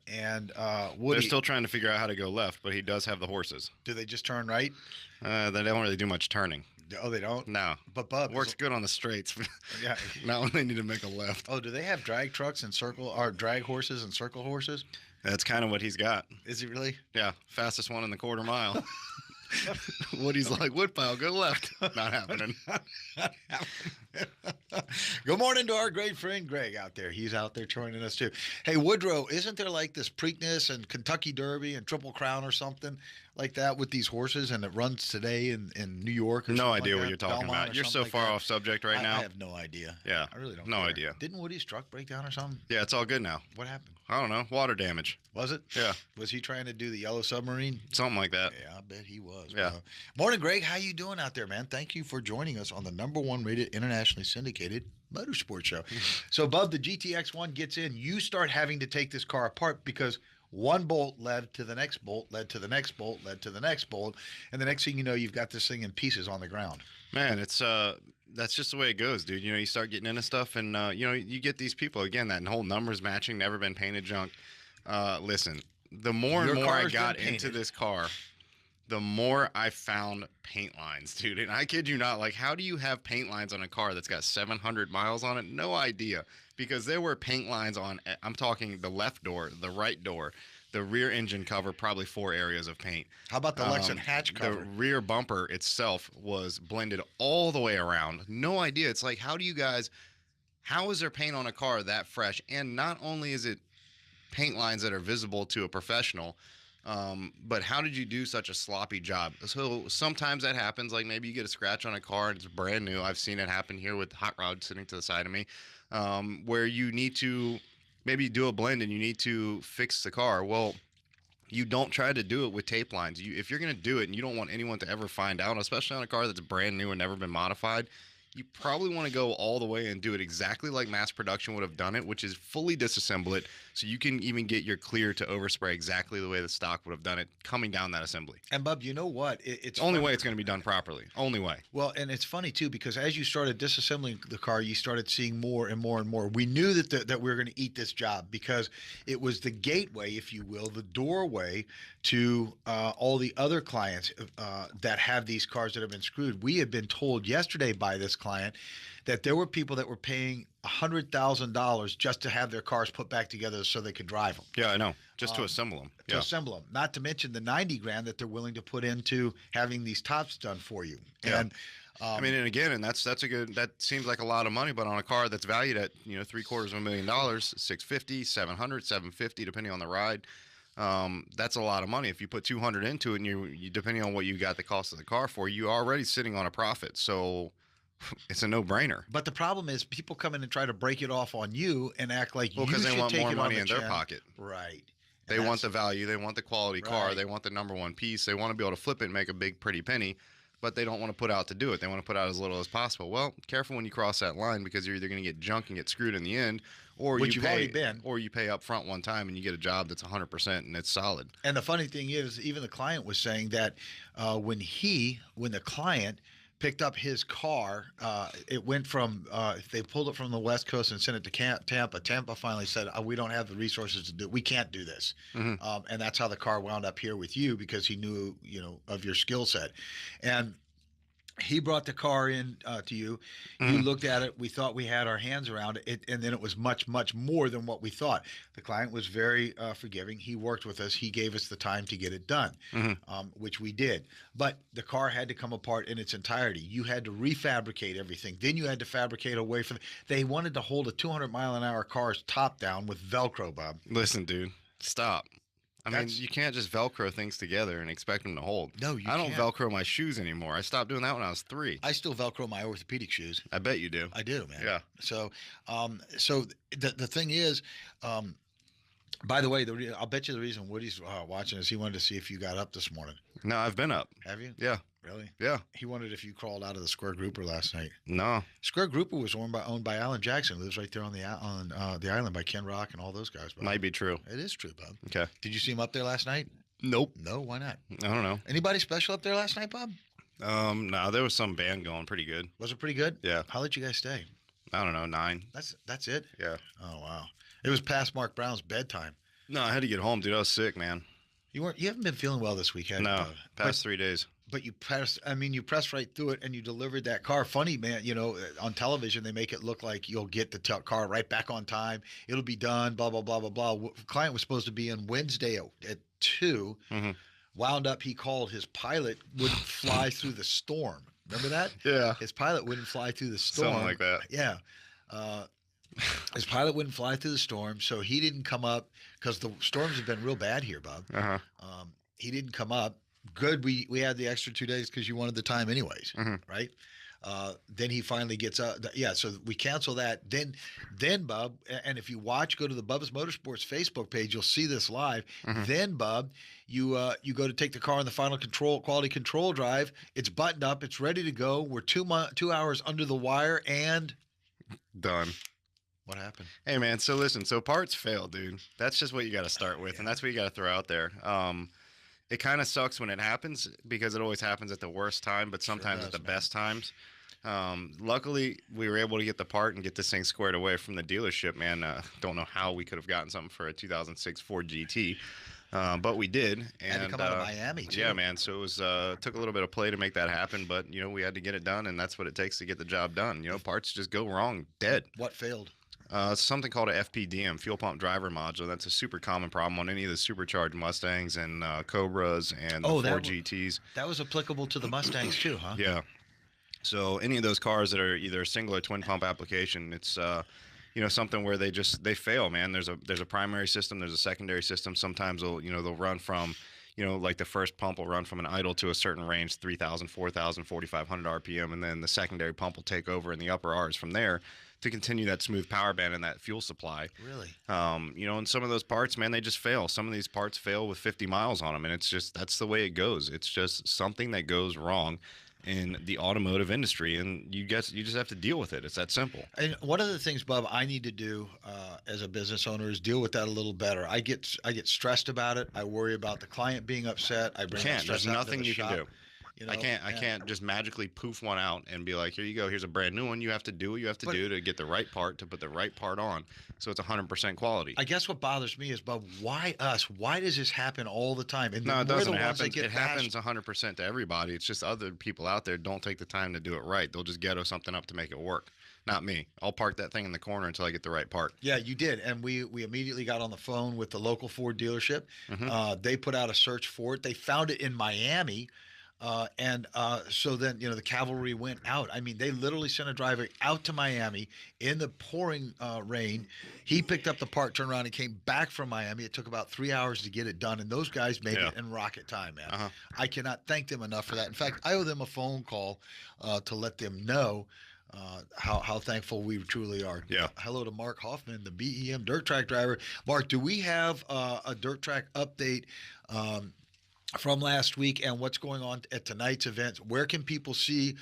They're still trying to figure out how to go left, but he does have the horses. do they just turn right? They don't really do much turning. Oh, they don't? No. But Bub Works good on the straights. Yeah. Not when they need to make a left. Oh, do they have drag trucks and drag horses and circle horses? That's kind of what he's got. Is he really? Yeah. Fastest one in the quarter mile. Woody's like, Woodpile, go left. Not happening. Good morning to our great friend Greg out there. He's out there joining us too. Hey, Woodrow, isn't there like this Preakness and Kentucky Derby and Triple Crown or something like that with these horses, and it runs today in New York? Or No something idea like what that? you're talking Belmont about. or You're so something like far that? off subject right now. I have no idea. Yeah. I really don't. No care. idea. Didn't Woody's truck break down or something? Yeah, it's all good now. What happened? I don't know. Water damage. Was it? Yeah. Was he trying to do the Yellow Submarine? Something like that. Yeah, I bet he was. Yeah. Bro. Morning, Greg. How you doing out there, man? Thank you for joining us on the #1 rated internationally syndicated motorsports show. So, Bub, the GTX1 gets in. You start having to take this car apart because one bolt led to the next bolt, led to the next bolt, led to the next bolt, and the next thing you know, you've got this thing in pieces on the ground. Man, it's that's just the way it goes, dude. You know, you start getting into stuff, and you know, you get these people again. That whole numbers matching, never been painted junk. Listen, the more and more I got into this car, the more I found paint lines, dude. And I kid you not, like, how do you have paint lines on a car that's got 700 miles on it? No idea, because there were paint lines on. I'm talking the left door, the right door, the rear engine cover, probably 4 areas of paint. How about the Lexus hatch cover? The rear bumper itself was blended all the way around. No idea. It's like, how is there paint on a car that fresh? And not only is it paint lines that are visible to a professional, but how did you do such a sloppy job? So sometimes that happens. Like maybe you get a scratch on a car and it's brand new. I've seen it happen here with Hot Rod sitting to the side of me, where you need to maybe do a blend and you need to fix the car. Well, you don't try to do it with tape lines. If you're going to do it and you don't want anyone to ever find out, especially on a car that's brand new and never been modified, you probably want to go all the way and do it exactly like mass production would have done it, which is fully disassemble it so you can even get your clear to overspray exactly the way the stock would have done it coming down that assembly. And, Bub, you know what? It's only way it's going to be done properly. Only way. Well, and it's funny, too, because as you started disassembling the car, you started seeing more and more and more. We knew that we were going to eat this job because it was the gateway, if you will, the doorway to all the other clients that have these cars that have been screwed. We had been told yesterday by this client that there were people that were paying $100,000 just to have their cars put back together so they could drive them. Yeah, I know. Just to assemble them. To assemble them. Not to mention the $90,000 that they're willing to put into having these tops done for you. Yeah. And I mean, and again, and that seems like a lot of money, but on a car that's valued at, $750,000, $650,000, $700,000, $750,000, depending on the ride. That's a lot of money. If you put $200 into it, and you depending on what you got the cost of the car for, you're already sitting on a profit. So it's a no-brainer. But the problem is people come in and try to break it off on you and act like you Because should they want take more it money on in the their chin. pocket. Right. They want the value. They want the quality car. Right. They want the number one piece. They want to be able to flip it and make a big, pretty penny, but they don't want to put out to do it. They want to put out as little as possible. Well, careful when you cross that line because you're either going to get junk and get screwed in the end, or Which you you've pay, already been. or you pay up front one time and you get a job that's 100% and it's solid. And the funny thing is, even the client was saying that when the client picked up his car, it went from they pulled it from the West Coast and sent it to Tampa. Tampa finally said, we don't have the resources to do. We can't do this. Mm-hmm. And that's how the car wound up here with you, because he knew, of your skill set. And he brought the car in to you. You looked at it. We thought we had our hands around it, and then it was much, much more than what we thought. The client was very forgiving. He worked with us. He gave us the time to get it done, which we did. But the car had to come apart in its entirety. You had to refabricate everything. Then you had to fabricate away from. They wanted to hold a 200-mile-an-hour car's top down with Velcro, Bob. Listen, dude, stop. I mean, you can't just Velcro things together and expect them to hold. No, you I don't can't. Velcro my shoes anymore. I stopped doing that when I was 3. I still Velcro my orthopedic shoes. I bet you do. I do, man. Yeah. So, so the thing is, by the way, I'll bet you the reason Woody's watching is he wanted to see if you got up this morning. No, I've been up. Have you? Yeah. Really? Yeah. He wondered if you crawled out of the Square Grouper last night. No. Square Grouper was owned by Alan Jackson, who lives right there on the island by Ken Rock and all those guys. Bob. Might be true. It is true, Bob. Okay. Did you see him up there last night? Nope. No, why not? I don't know. Anybody special up there last night, Bob? No, there was some band going pretty good. Was it pretty good? Yeah. How late you guys stay? I don't know, 9. That's it? Yeah. Oh wow. It was past Mark Brown's bedtime. No, I had to get home, dude. I was sick, man. You haven't been feeling well this week, have you, No, Bob? past 3 days. But you pressed right through it and you delivered that car. Funny, man, on television, they make it look like you'll get the car right back on time. It'll be done, blah, blah, blah, blah, blah. Client was supposed to be in Wednesday at 2. Mm-hmm. Wound up, he called his pilot, wouldn't fly through the storm. Remember that? Yeah. His pilot wouldn't fly through the storm. Something like that. Yeah. His pilot wouldn't fly through the storm, so he didn't come up because the storms have been real bad here, Bob. Uh-huh. He didn't come up. Good, we had the extra 2 days because you wanted the time anyways, right? Then he finally gets up. So we cancel that. Then Bob, and if you go to the Bubba's Motorsports Facebook page, you'll see this live. Then Bob, you go to take the car on the final quality control drive. It's buttoned up. It's ready to go. We're 2 hours under the wire and done. What happened? Hey, man. So listen, parts fail, dude. That's just what you got to start with, and that's what you got to throw out there. It kind of sucks when it happens because it always happens at the worst time, but sometimes at the best times. Luckily, we were able to get the part and get this thing squared away from the dealership, man. Don't know how we could have gotten something for a 2006 Ford GT, but we did. And had to come out of Miami, too. Yeah, man. So it was took a little bit of play to make that happen, but, we had to get it done, and that's what it takes to get the job done. Parts just go wrong, dead. What failed? Something called a FPDM, fuel pump driver module. That's a super common problem on any of the supercharged Mustangs and Cobras and the Ford GTs. That was applicable to the Mustangs too, huh? Yeah. So any of those cars that are either a single or twin pump application, it's something where they fail, man. There's a primary system, there's a secondary system. Sometimes they'll run from like the first pump will run from an idle to a certain range, 3,000, 4,000, 4,500 RPM, and then the secondary pump will take over in the upper R's from there to continue that smooth power band and that fuel supply. Really? And some of those parts, man, they just fail. Some of these parts fail with 50 miles on them, and that's the way it goes. It's just something that goes wrong in the automotive industry, and you just have to deal with it. It's that simple. And one of the things, Bub, I need to do as a business owner is deal with that a little better. I get stressed about it. I worry about the client being upset. I bring that stress There's out into nothing the you shop. can do. I can't just magically poof one out and be like, here you go, here's a brand new one. You have to do what you have to do to get the right part, to put the right part on, so it's 100% quality. I guess what bothers me is, Bub, why us? Why does this happen all the time? And No, it doesn't happen. It happens 100% to everybody. It's just other people out there don't take the time to do it right. They'll just ghetto something up to make it work. Not me. I'll park that thing in the corner until I get the right part. Yeah, you did. And we immediately got on the phone with the local Ford dealership. They put out a search for it. They found it in Miami. So then, the cavalry went out. I mean, they literally sent a driver out to Miami in the pouring rain. He picked up the part, turned around, and came back from Miami. It took about 3 hours to get it done, and those guys made it in rocket time, man. I cannot thank them enough for that. In fact, I owe them a phone call to let them know how thankful we truly are. Yeah. Hello to Mark Hoffman, the BEM dirt track driver. Mark, do we have a dirt track update from last week and what's going on at tonight's events? Where can people see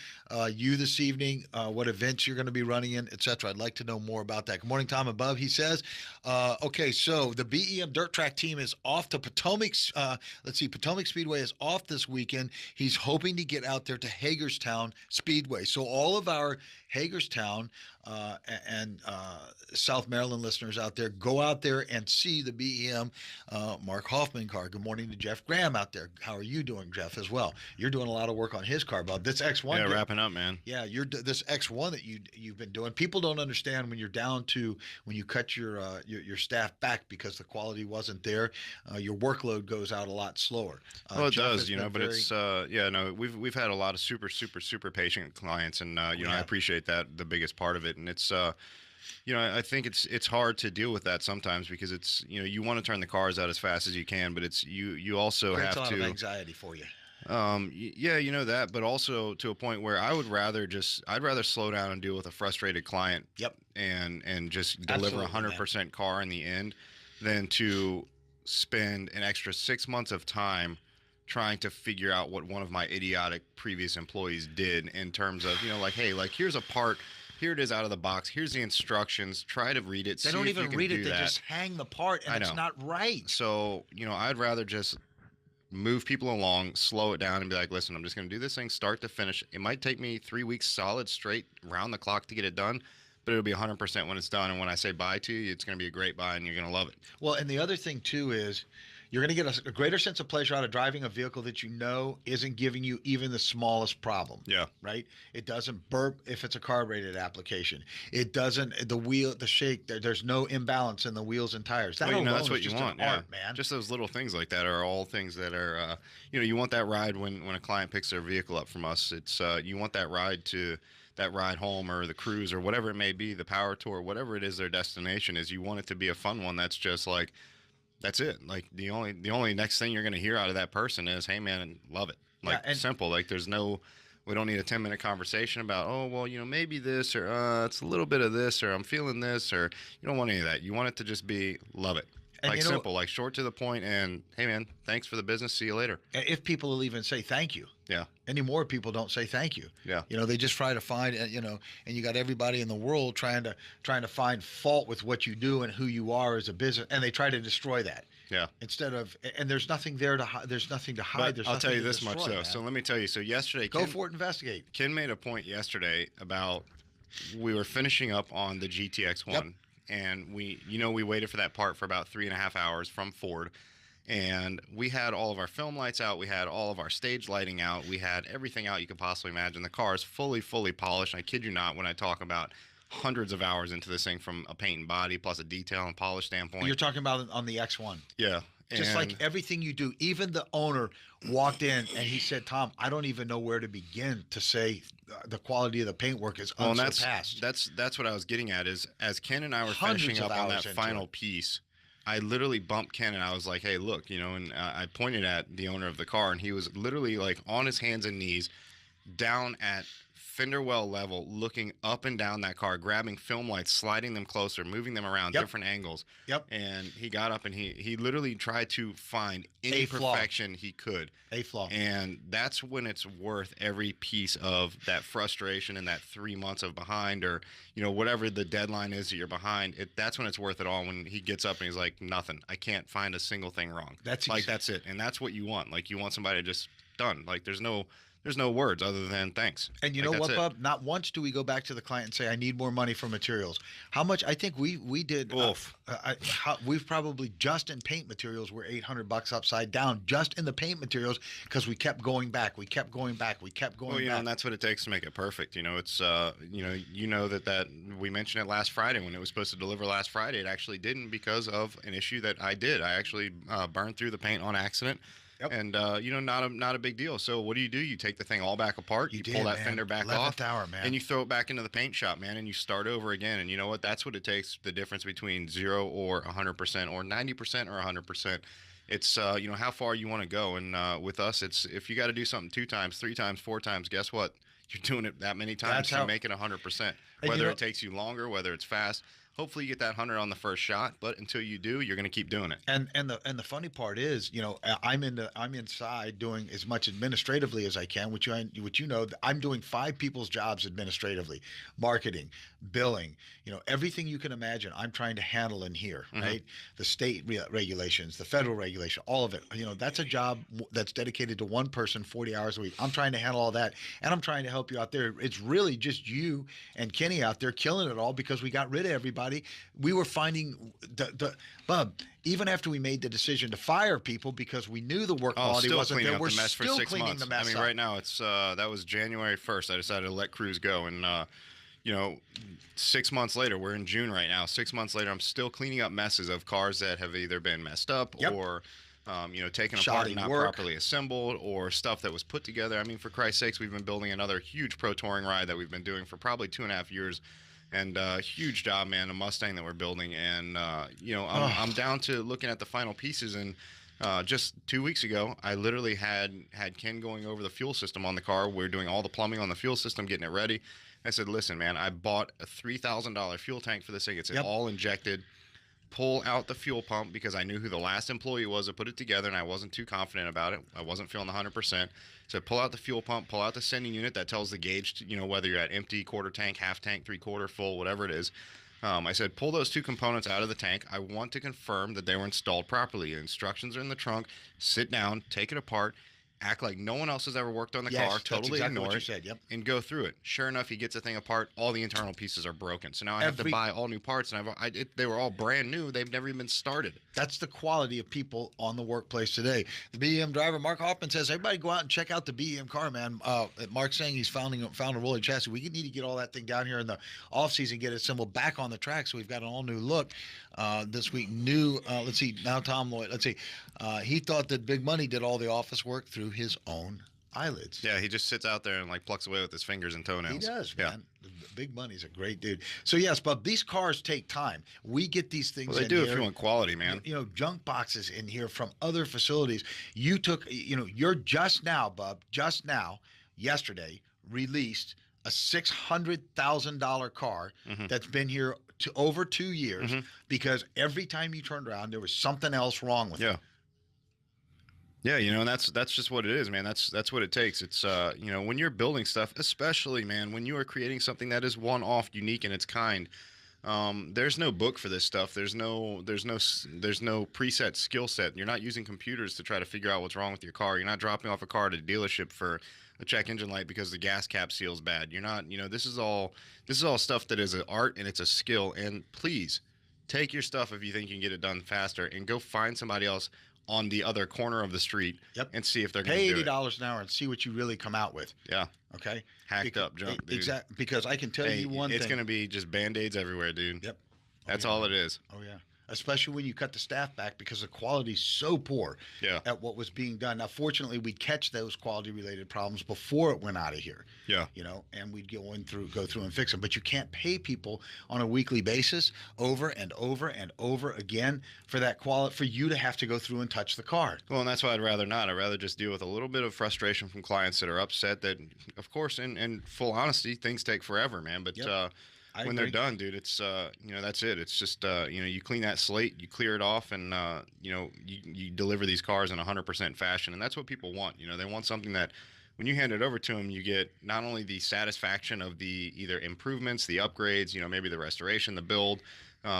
you this evening? What events you're going to be running in, etc.? I'd like to know more about that. Good morning, Tom Above. He says, okay, so the BEM dirt track team is off to Potomac. Potomac Speedway is off this weekend. He's hoping to get out there to Hagerstown Speedway. So all of our Hagerstown and South Maryland listeners out there, go out there and see the BEM Mark Hoffman car. Good morning to Jeff Graham out there. How are you doing, Jeff, as well? You're doing a lot of work on his car, Bob. This X1. Yeah, wrapping up, man. Yeah, this X1 that you've been doing. People don't understand when you're down to when you cut your staff back because the quality wasn't there. Your workload goes out a lot slower. Well, it Jeff does, but it's we've had a lot of super patient clients, and I appreciate that, the biggest part of it, and it's I think it's hard to deal with that sometimes because it's you want to turn the cars out as fast as you can, but it's you also Creates have a lot to of anxiety for you. That, but also to a point where I'd rather slow down and deal with a frustrated client. Yep. And just deliver 100% car in the end than to spend an extra 6 months of time trying to figure out what one of my idiotic previous employees did in terms of, hey, here's a part, here it is out of the box, here's the instructions, try to read it. They don't even read it, they just hang the part, and it's not right. So, I'd rather just move people along, slow it down, and be like, listen, I'm just going to do this thing start to finish. It might take me 3 weeks solid straight round the clock to get it done, but it'll be 100% when it's done. And when I say bye to you, it's going to be a great bye, and you're going to love it. Well, and the other thing, too, is you're going to get a greater sense of pleasure out of driving a vehicle that isn't giving you even the smallest problem. Yeah. Right? It doesn't burp if it's a carbureted application. It doesn't, the shake, there's no imbalance in the wheels and tires. That alone that's what is you just want, an art, man. Just those little things like that are all things that are, you want that ride when a client picks their vehicle up from us. It's, you want that ride home or the cruise or whatever it may be, the power tour, whatever it is their destination is. You want it to be a fun one that's just like, that's it. Like the only next thing you're going to hear out of that person is, hey man, love it. Simple. Like we don't need a 10-minute conversation about, oh, well, maybe this or it's a little bit of this or I'm feeling this, or you don't want any of that. You want it to just be love it. And simple, like short to the point, and hey man, thanks for the business. See you later. If people will even say thank you. Yeah. Anymore people don't say thank you. Yeah. They just try to find, and you got everybody in the world trying to find fault with what you do and who you are as a business, and they try to destroy that. Yeah. Instead of, and there's nothing there to hide. There's nothing to hide. But I'll tell you this much though. So let me tell you. So yesterday, go for it. Investigate. Ken made a point yesterday about we were finishing up on the GTX1. Yep. And we waited for that part for about 3.5 hours from Ford, and we had all of our film lights out, we had all of our stage lighting out, we had everything out you could possibly imagine. The car is fully polished. I kid you not when I talk about hundreds of hours into this thing from a paint and body plus a detail and polish standpoint. You're talking about on the X1. Yeah. Just like everything you do, even the owner walked in and he said, Tom, I don't even know where to begin to say the quality of the paintwork is unsurpassed. That's what I was getting at is as Ken and I were finishing up on that final piece, I literally bumped Ken and I was like, hey, look, and I pointed at the owner of the car and he was literally like on his hands and knees down at fender well level, looking up and down that car, grabbing film lights, sliding them closer, moving them around different angles. Yep. And he got up and he literally tried to find any perfection he could. A flaw. And that's when it's worth every piece of that frustration and that 3 months of behind or, whatever the deadline is that you're behind. That's when it's worth it all. When he gets up and he's like, nothing. I can't find a single thing wrong. That's it. And that's what you want. Like you want somebody to just done. Like there's no words other than thanks. And you know what, Bub? Not once do we go back to the client and say, I need more money for materials. How much? I think we did. We've probably just in paint materials, we're $800 upside down just in the paint materials because we kept going back. We kept going back. Well, and that's what it takes to make it perfect. It's, that we mentioned it last Friday when it was supposed to deliver last Friday. It actually didn't because of an issue that I did. I actually burned through the paint on accident. Yep. And not a big deal. So what do? You take the thing all back apart. You pull that fender back off, and you throw it back into the paint shop, man, and you start over again. And you know what? That's what it takes. The difference between 0 or 100% or 90% or 100%. It's how far you want to go. And with us, it's if you got to do something 2 times, 3 times, 4 times. Guess what? you're doing it that many times That's to how- make it 100%. And Whether you know- it takes you longer, whether it's fast. Hopefully you get that 100 on the first shot, but until you do, you're going to keep doing it. And the funny part is, I'm inside doing as much administratively as I can, which you know, I'm doing 5 people's jobs administratively, marketing, billing, everything you can imagine. I'm trying to handle in here, right? The state regulations, the federal regulation, all of it. That's a job that's dedicated to one person, 40 hours a week. I'm trying to handle all that, and I'm trying to help you out there. It's really just you and Kenny out there killing it all because we got rid of everybody. We were finding Bub, even after we made the decision to fire people because we knew the work quality wasn't there, we're still cleaning the mess up. I mean, right now it's that was January 1st. I decided to let crews go, and 6 months later, we're in June right now. 6 months later, I'm still cleaning up messes of cars that have either been messed up or taken apart and not properly assembled, or stuff that was put together. I mean, for Christ's sakes, we've been building another huge pro touring ride that we've been doing for probably 2.5 years. And huge job, man, a Mustang that we're building. And, I'm down to looking at the final pieces. And just 2 weeks ago, I literally had Ken going over the fuel system on the car. We're doing all the plumbing on the fuel system, getting it ready. I said, listen, man, I bought a $3,000 fuel tank for this thing. It's all injected. Pull out the fuel pump because I knew who the last employee was that put it together, and I wasn't too confident about it. I wasn't feeling 100%. So pull out the fuel pump, pull out the sending unit that tells the gauge, whether you're at empty, quarter tank, half tank, 3/4, full, whatever it is. I said, pull those 2 components out of the tank. I want to confirm that they were installed properly. Instructions are in the trunk. Sit down, take it apart, act like no one else has ever worked on the car, totally ignore it, and go through it. Sure enough, he gets the thing apart. All the internal pieces are broken. So now I have to buy all new parts, and they were all brand new. They've never even been started. That's the quality of people on the workplace today. The BEM driver, Mark Hoffman, says, everybody go out and check out the BEM car, man. Mark's saying he's found a rolling chassis. We need to get all that thing down here in the off-season, get it assembled back on the track, so we've got an all-new look this week. Let's see, now Tom Lloyd, let's see. He thought that Big Money did all the office work through his own eyelids. Yeah, he just sits out there and plucks away with his fingers and toenails. He does, man. Big Money's a great dude. So yes, but these cars take time. We get these things. Well, they do if you want quality, man. Junk boxes in here from other facilities. You took, you're just now, Bub, yesterday released a $600,000 car that's been here over 2 years because every time you turned around, there was something else wrong with it. Yeah, and that's just what it is, man. That's what it takes. It's when you're building stuff, especially, man, when you are creating something that is one-off, unique in its kind, there's no book for this stuff. There's no preset skill set. You're not using computers to try to figure out what's wrong with your car. You're not dropping off a car at a dealership for a check engine light because the gas cap seal's bad. You're not, this is all stuff that is an art and it's a skill. And please take your stuff if you think you can get it done faster and go find somebody else on the other corner of the street and see if they're going to do it. Pay $80 an hour and see what you really come out with. Yeah. Okay? Hacked up junk, dude. Exactly. Because I can tell you one thing. It's going to be just Band-Aids everywhere, dude. Yep. That's all it is. Oh, yeah. Especially when you cut the staff back because the quality's so poor at what was being done. Now, fortunately, we'd catch those quality-related problems before it went out of here. Yeah. And we'd go through and fix them. But you can't pay people on a weekly basis over and over and over again for that quality, for you to have to go through and touch the car. Well, and that's why I'd rather not. I'd rather just deal with a little bit of frustration from clients that are upset that, of course, in full honesty, things take forever, man. But when they're done, dude, it's that's it. It's just you clean that slate, you clear it off, and you deliver these cars in 100% fashion, and that's what people want. They want something that when you hand it over to them, you get not only the satisfaction of the either improvements, the upgrades, maybe the restoration, the build.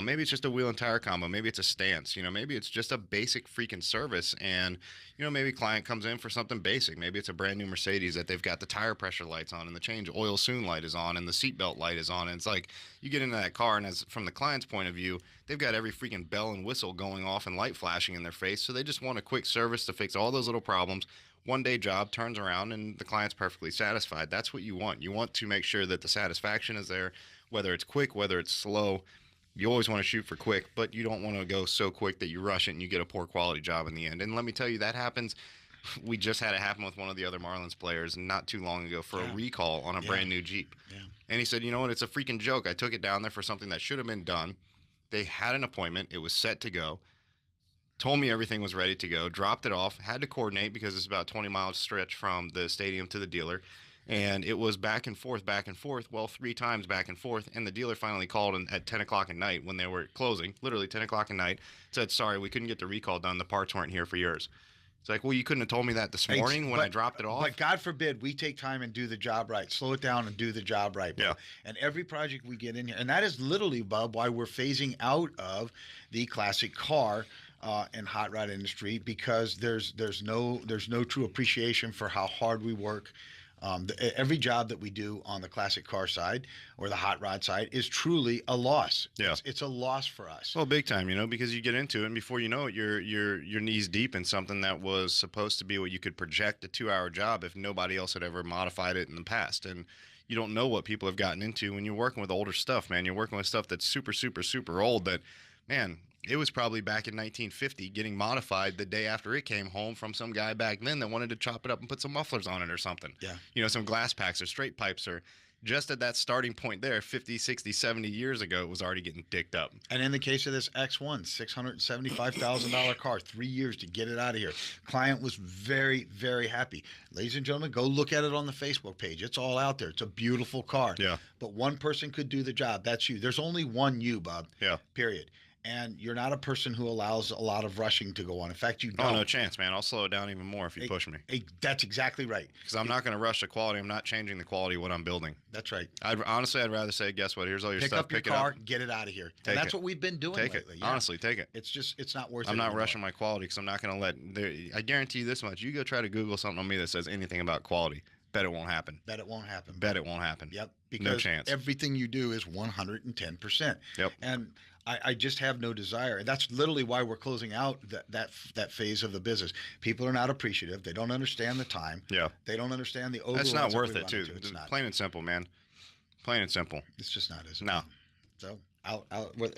Maybe it's just a wheel and tire combo. Maybe it's a stance. Maybe it's just a basic freaking service. And, maybe a client comes in for something basic. Maybe it's a brand new Mercedes that they've got the tire pressure lights on and the change oil soon light is on and the seatbelt light is on. And it's like you get into that car and as from the client's point of view, they've got every freaking bell and whistle going off and light flashing in their face. So they just want a quick service to fix all those little problems. One day job turns around and the client's perfectly satisfied. That's what you want. You want to make sure that the satisfaction is there, whether it's quick, whether it's slow. You always want to shoot for quick, but you don't want to go so quick that you rush it and you get a poor quality job in the end. And let me tell you, that happens. We just had it happen with one of the other Marlins players not too long ago for a recall on a brand new Jeep. Yeah. And he said, you know what, it's a freaking joke. I took it down there for something that should have been done. They had an appointment. It was set to go. Told me everything was ready to go. Dropped it off. Had to coordinate because it's about a 20-mile stretch from the stadium to the dealer. And it was back and forth, well, 3 times back and forth. And the dealer finally called at 10 o'clock at night when they were closing, literally 10 o'clock at night, said, sorry, we couldn't get the recall done. The parts weren't here for yours. It's like, well, you couldn't have told me that this morning when I dropped it off. But God forbid we take time and do the job right. Slow it down and do the job right, Bub. Yeah. And every project we get in here, and that is literally, Bub, why we're phasing out of the classic car and hot rod industry, because there's no true appreciation for how hard we work. Every job that we do on the classic car side or the hot rod side is truly a loss. Yeah. It's a loss for us. Well, big time, because you get into it, and before you know it, you're knees deep in something that was supposed to be what you could project a 2-hour job if nobody else had ever modified it in the past. And you don't know what people have gotten into when you're working with older stuff, man. You're working with stuff that's super, super, super old that, man, it was probably back in 1950 getting modified the day after it came home from some guy back then that wanted to chop it up and put some mufflers on it or something. Yeah. Some glass packs or straight pipes, or just at that starting point there, 50, 60, 70 years ago, it was already getting dicked up. And in the case of this X1, $675,000 car, 3 years to get it out of here. Client was very, very happy. Ladies and gentlemen, go look at it on the Facebook page. It's all out there. It's a beautiful car. Yeah. But one person could do the job. That's you. There's only one you, Bob. Yeah. Period. And you're not a person who allows a lot of rushing to go on. In fact, you don't. Oh, no chance, man. I'll slow it down even more if you push me. That's exactly right. Because I'm not going to rush the quality. I'm not changing the quality of what I'm building. That's right. I'd rather say, guess what? Here's all your stuff. Pick up your car, get it out of here. And that's what we've been doing lately. Take it. Yeah. Honestly, take it. It's not worth it. I'm not anymore. rushing my quality because I'm not going to I guarantee you this much. You go try to Google something on me that says anything about quality. Bet it won't happen. Bet it won't happen. Bet it won't happen. Yep. Because no chance. Everything you do is 110%. Yep. And I just have no desire. And that's literally why we're closing out that phase of the business. People are not appreciative. They don't understand the time. Yeah. They don't understand the overruns. That's not worth it, too. It's not. Plain and simple, man. Plain and simple. It's just not, is it? No. So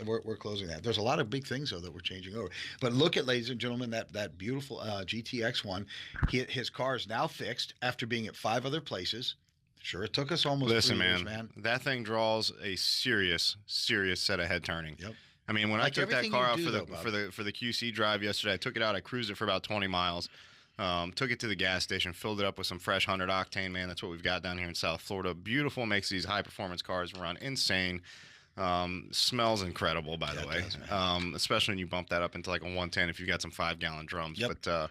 we're closing that. There's a lot of big things, though, that we're changing over. But look at, ladies and gentlemen, that beautiful GTX1. His car is now fixed after being at 5 other places. Sure, it took us almost 3 years, man. That thing draws a serious set of head turning. Yep. I mean, when I took that car out for the QC drive yesterday, I took it out. I cruised it for about 20 miles. Took it to the gas station, filled it up with some fresh 100 octane, man. That's what we've got down here in South Florida. Beautiful, makes these high performance cars run insane. Smells incredible, by the way. Does, especially when you bump that up into like a 110 if you've got some 5-gallon drums. Yep. But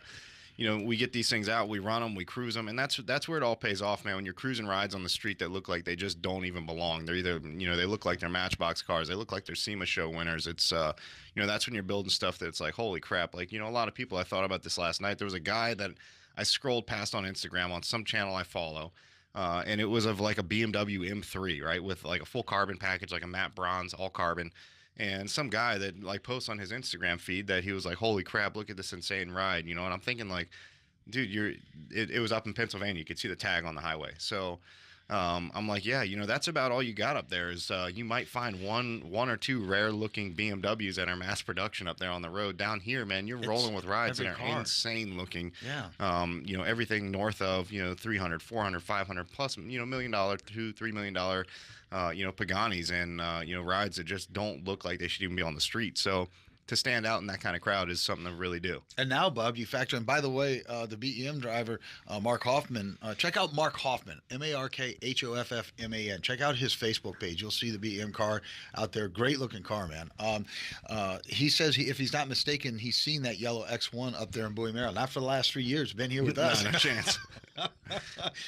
we get these things out, we run them, we cruise them, and that's where it all pays off, man. When you're cruising rides on the street that look like they just don't even belong. They're either, they look like they're Matchbox cars, they look like they're SEMA show winners. It's that's when you're building stuff that's like, holy crap. Like, a lot of people, I thought about this last night. There was a guy that I scrolled past on Instagram on some channel I follow. And it was of like a BMW M3, right, with like a full carbon package, like a matte bronze, all carbon. And some guy that like posts on his Instagram feed that he was like, holy crap, look at this insane ride, and I'm thinking like, dude, it was up in Pennsylvania. You could see the tag on the highway. So I'm like, yeah, that's about all you got up there is you might find one or two rare looking BMWs that are mass production up there on the road. Down here, man, you're rolling with rides that are insane looking. Yeah. Everything north of, 300, 400, 500 plus, $1 million, $2-3 million, Paganis and, rides that just don't look like they should even be on the street. So to stand out in that kind of crowd is something to really do. And now, Bob, you factor in, by the way, the BEM driver, Mark Hoffman. Check out Mark Hoffman, MarkHoffman. Check out his Facebook page. You'll see the BEM car out there. Great looking car, man. He says, if he's not mistaken, he's seen that yellow X1 up there in Bowie, Maryland. Not for the last 3 years. Been here with us. No chance.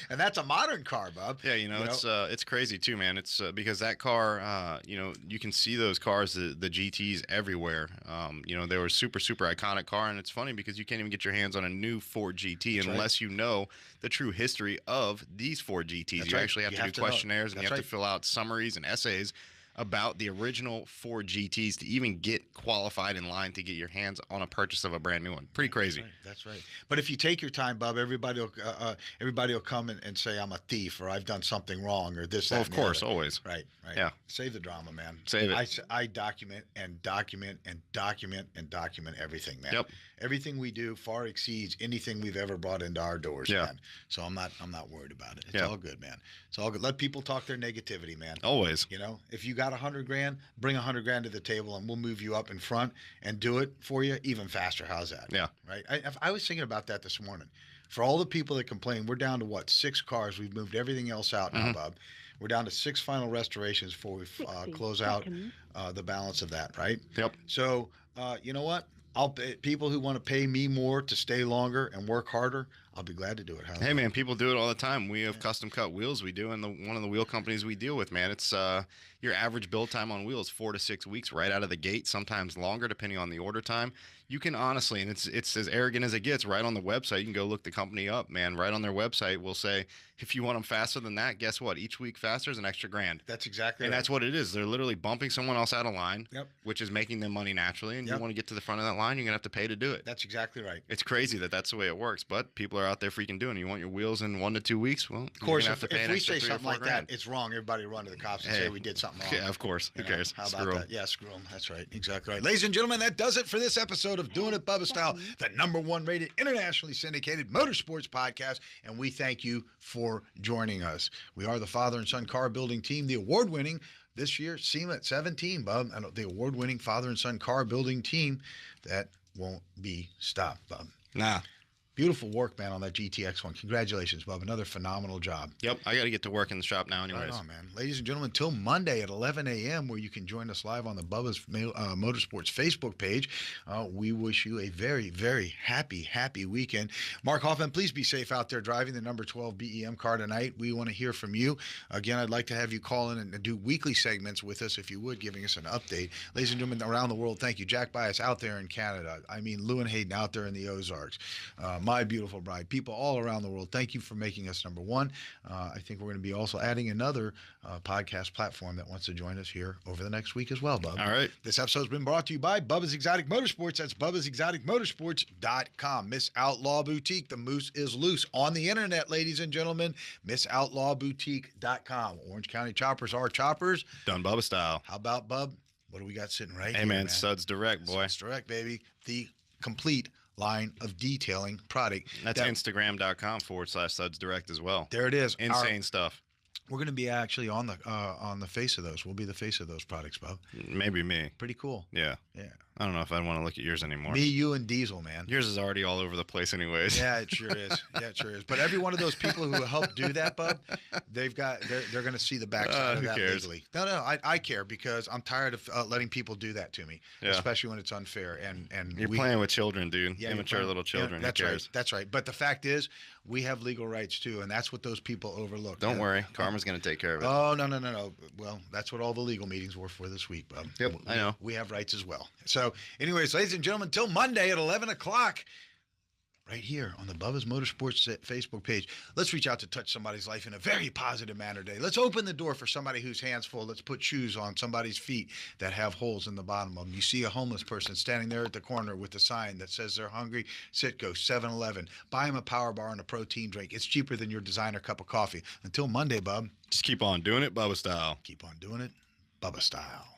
And that's a modern car, Bob. Yeah, it's crazy too, man. It's because that car, you can see those cars, the GTs everywhere. They were super, super iconic car, and it's funny because you can't even get your hands on a new Ford GT unless you know the true history of these Ford GTs. That's you right. actually have to do questionnaires, and you have to fill out summaries and essays about the original Ford GTs to even get qualified in line to get your hands on a purchase of a brand new one. Pretty crazy. That's right. But if you take your time, Bob, everybody will come and say I'm a thief or I've done something wrong or this. Well, that, of course, always. Right. Yeah. Save the drama, man. Save it. I document and document and document and document everything, man. Yep. Everything we do far exceeds anything we've ever brought into our doors, man. So I'm not worried about it. It's all good, man. It's all good. Let people talk their negativity, man. Always. If you got $100,000, bring $100,000 to the table, and we'll move you up in front and do it for you even faster. How's that? Yeah. Right. I was thinking about that this morning. For all the people that complain, we're down to what, 6 cars. We've moved everything else out now, Bob. We're down to 6 final restorations before we close out the balance of that, right? Yep. So, you know what? People who want to pay me more to stay longer and work harder, I'll be glad to do it. Hey, man, people do it all the time. We have custom cut wheels we do, and one of the wheel companies we deal with, man, it's your average build time on wheels 4 to 6 weeks right out of the gate, sometimes longer depending on the order time. You can honestly, and it's as arrogant as it gets, right on the website. You can go look the company up, man. Right on their website, we'll say, if you want them faster than that, guess what? Each week faster is an extra $1,000. That's exactly and right. That's what it is. They're literally bumping someone else out of line, which is making them money naturally. And you want to get to the front of that line, you're going to have to pay to do it. That's exactly right. It's crazy that's the way it works, but people are out there freaking doing it. You want your wheels in 1 to 2 weeks? Well, of course, have to pay if we say something like $3,000 or $4,000. that, it's wrong. Everybody run to the cops and say we did something wrong. Yeah, of course. Who cares? How Screw about 'em. that? Yeah, screw them. That's right. Exactly right. Ladies and gentlemen, that does it for this episode of Doing It Bubba Style, the #1 rated, internationally syndicated motorsports podcast. And we thank you for joining us. We are the father and son car building team, the award-winning this year, SEMA at 17, Bub, and the award-winning father and son car building team that won't be stopped, Bub. Nah. Beautiful work, man, on that GTX one. Congratulations, Bub. Another phenomenal job. Yep, I got to get to work in the shop now anyways. Right on, man. Ladies and gentlemen, till Monday at 11 a.m., where you can join us live on the Bubba's Motorsports Facebook page. We wish you a very, very happy weekend. Mark Hoffman, please be safe out there driving the number 12 BEM car tonight. We want to hear from you. Again, I'd like to have you call in and do weekly segments with us, if you would, giving us an update. Ladies and gentlemen, around the world, thank you. Jack Bias out there in Canada. I mean, Lou and Hayden out there in the Ozarks. My beautiful bride. People all around the world, thank you for making us #1. I think we're going to be also adding another podcast platform that wants to join us here over the next week as well, Bub. All right. This episode's been brought to you by Bubba's Exotic Motorsports. That's Bubba'sExoticMotorsports.com. Miss Outlaw Boutique. The moose is loose on the internet, ladies and gentlemen. MissOutlawBoutique.com. Orange County choppers are choppers. Done Bubba style. How about, Bub? What do we got sitting right here, Hey, man, Suds Direct, boy. Suds Direct, baby. The complete line of detailing product. That's Instagram.com/Suds Direct as well. There it is. Insane stuff. We're going to be actually on the face of those. We'll be the face of those products, Bob. Maybe me. Pretty cool. Yeah. Yeah. I don't know if I'd want to look at yours anymore. Me, you, and Diesel, man. Yours is already all over the place anyways. Yeah, it sure is. Yeah, it sure is. But every one of those people who help do that, Bub, they're going to see the backside of that legally. No, I care because I'm tired of letting people do that to me, especially when it's unfair. And you're playing with children, dude. Yeah, immature little children. Yeah, that's Who cares? right. That's right. But the fact is, we have legal rights too, and that's what those people overlook. Don't worry, Karma's going to take care of it. Oh, no. Well, that's what all the legal meetings were for this week, Bub. Yep, I know. We have rights as well. So, anyways, ladies and gentlemen, till Monday at 11 o'clock, right here on the Bubba's Motorsports Facebook page. Let's reach out to touch somebody's life in a very positive manner today. Let's open the door for somebody whose hands full. Let's put shoes on somebody's feet that have holes in the bottom of them. You see a homeless person standing there at the corner with a sign that says they're hungry. Go 7-Eleven. Buy them a power bar and a protein drink. It's cheaper than your designer cup of coffee. Until Monday, Bub. Just keep on doing it, Bubba style. Keep on doing it, Bubba style.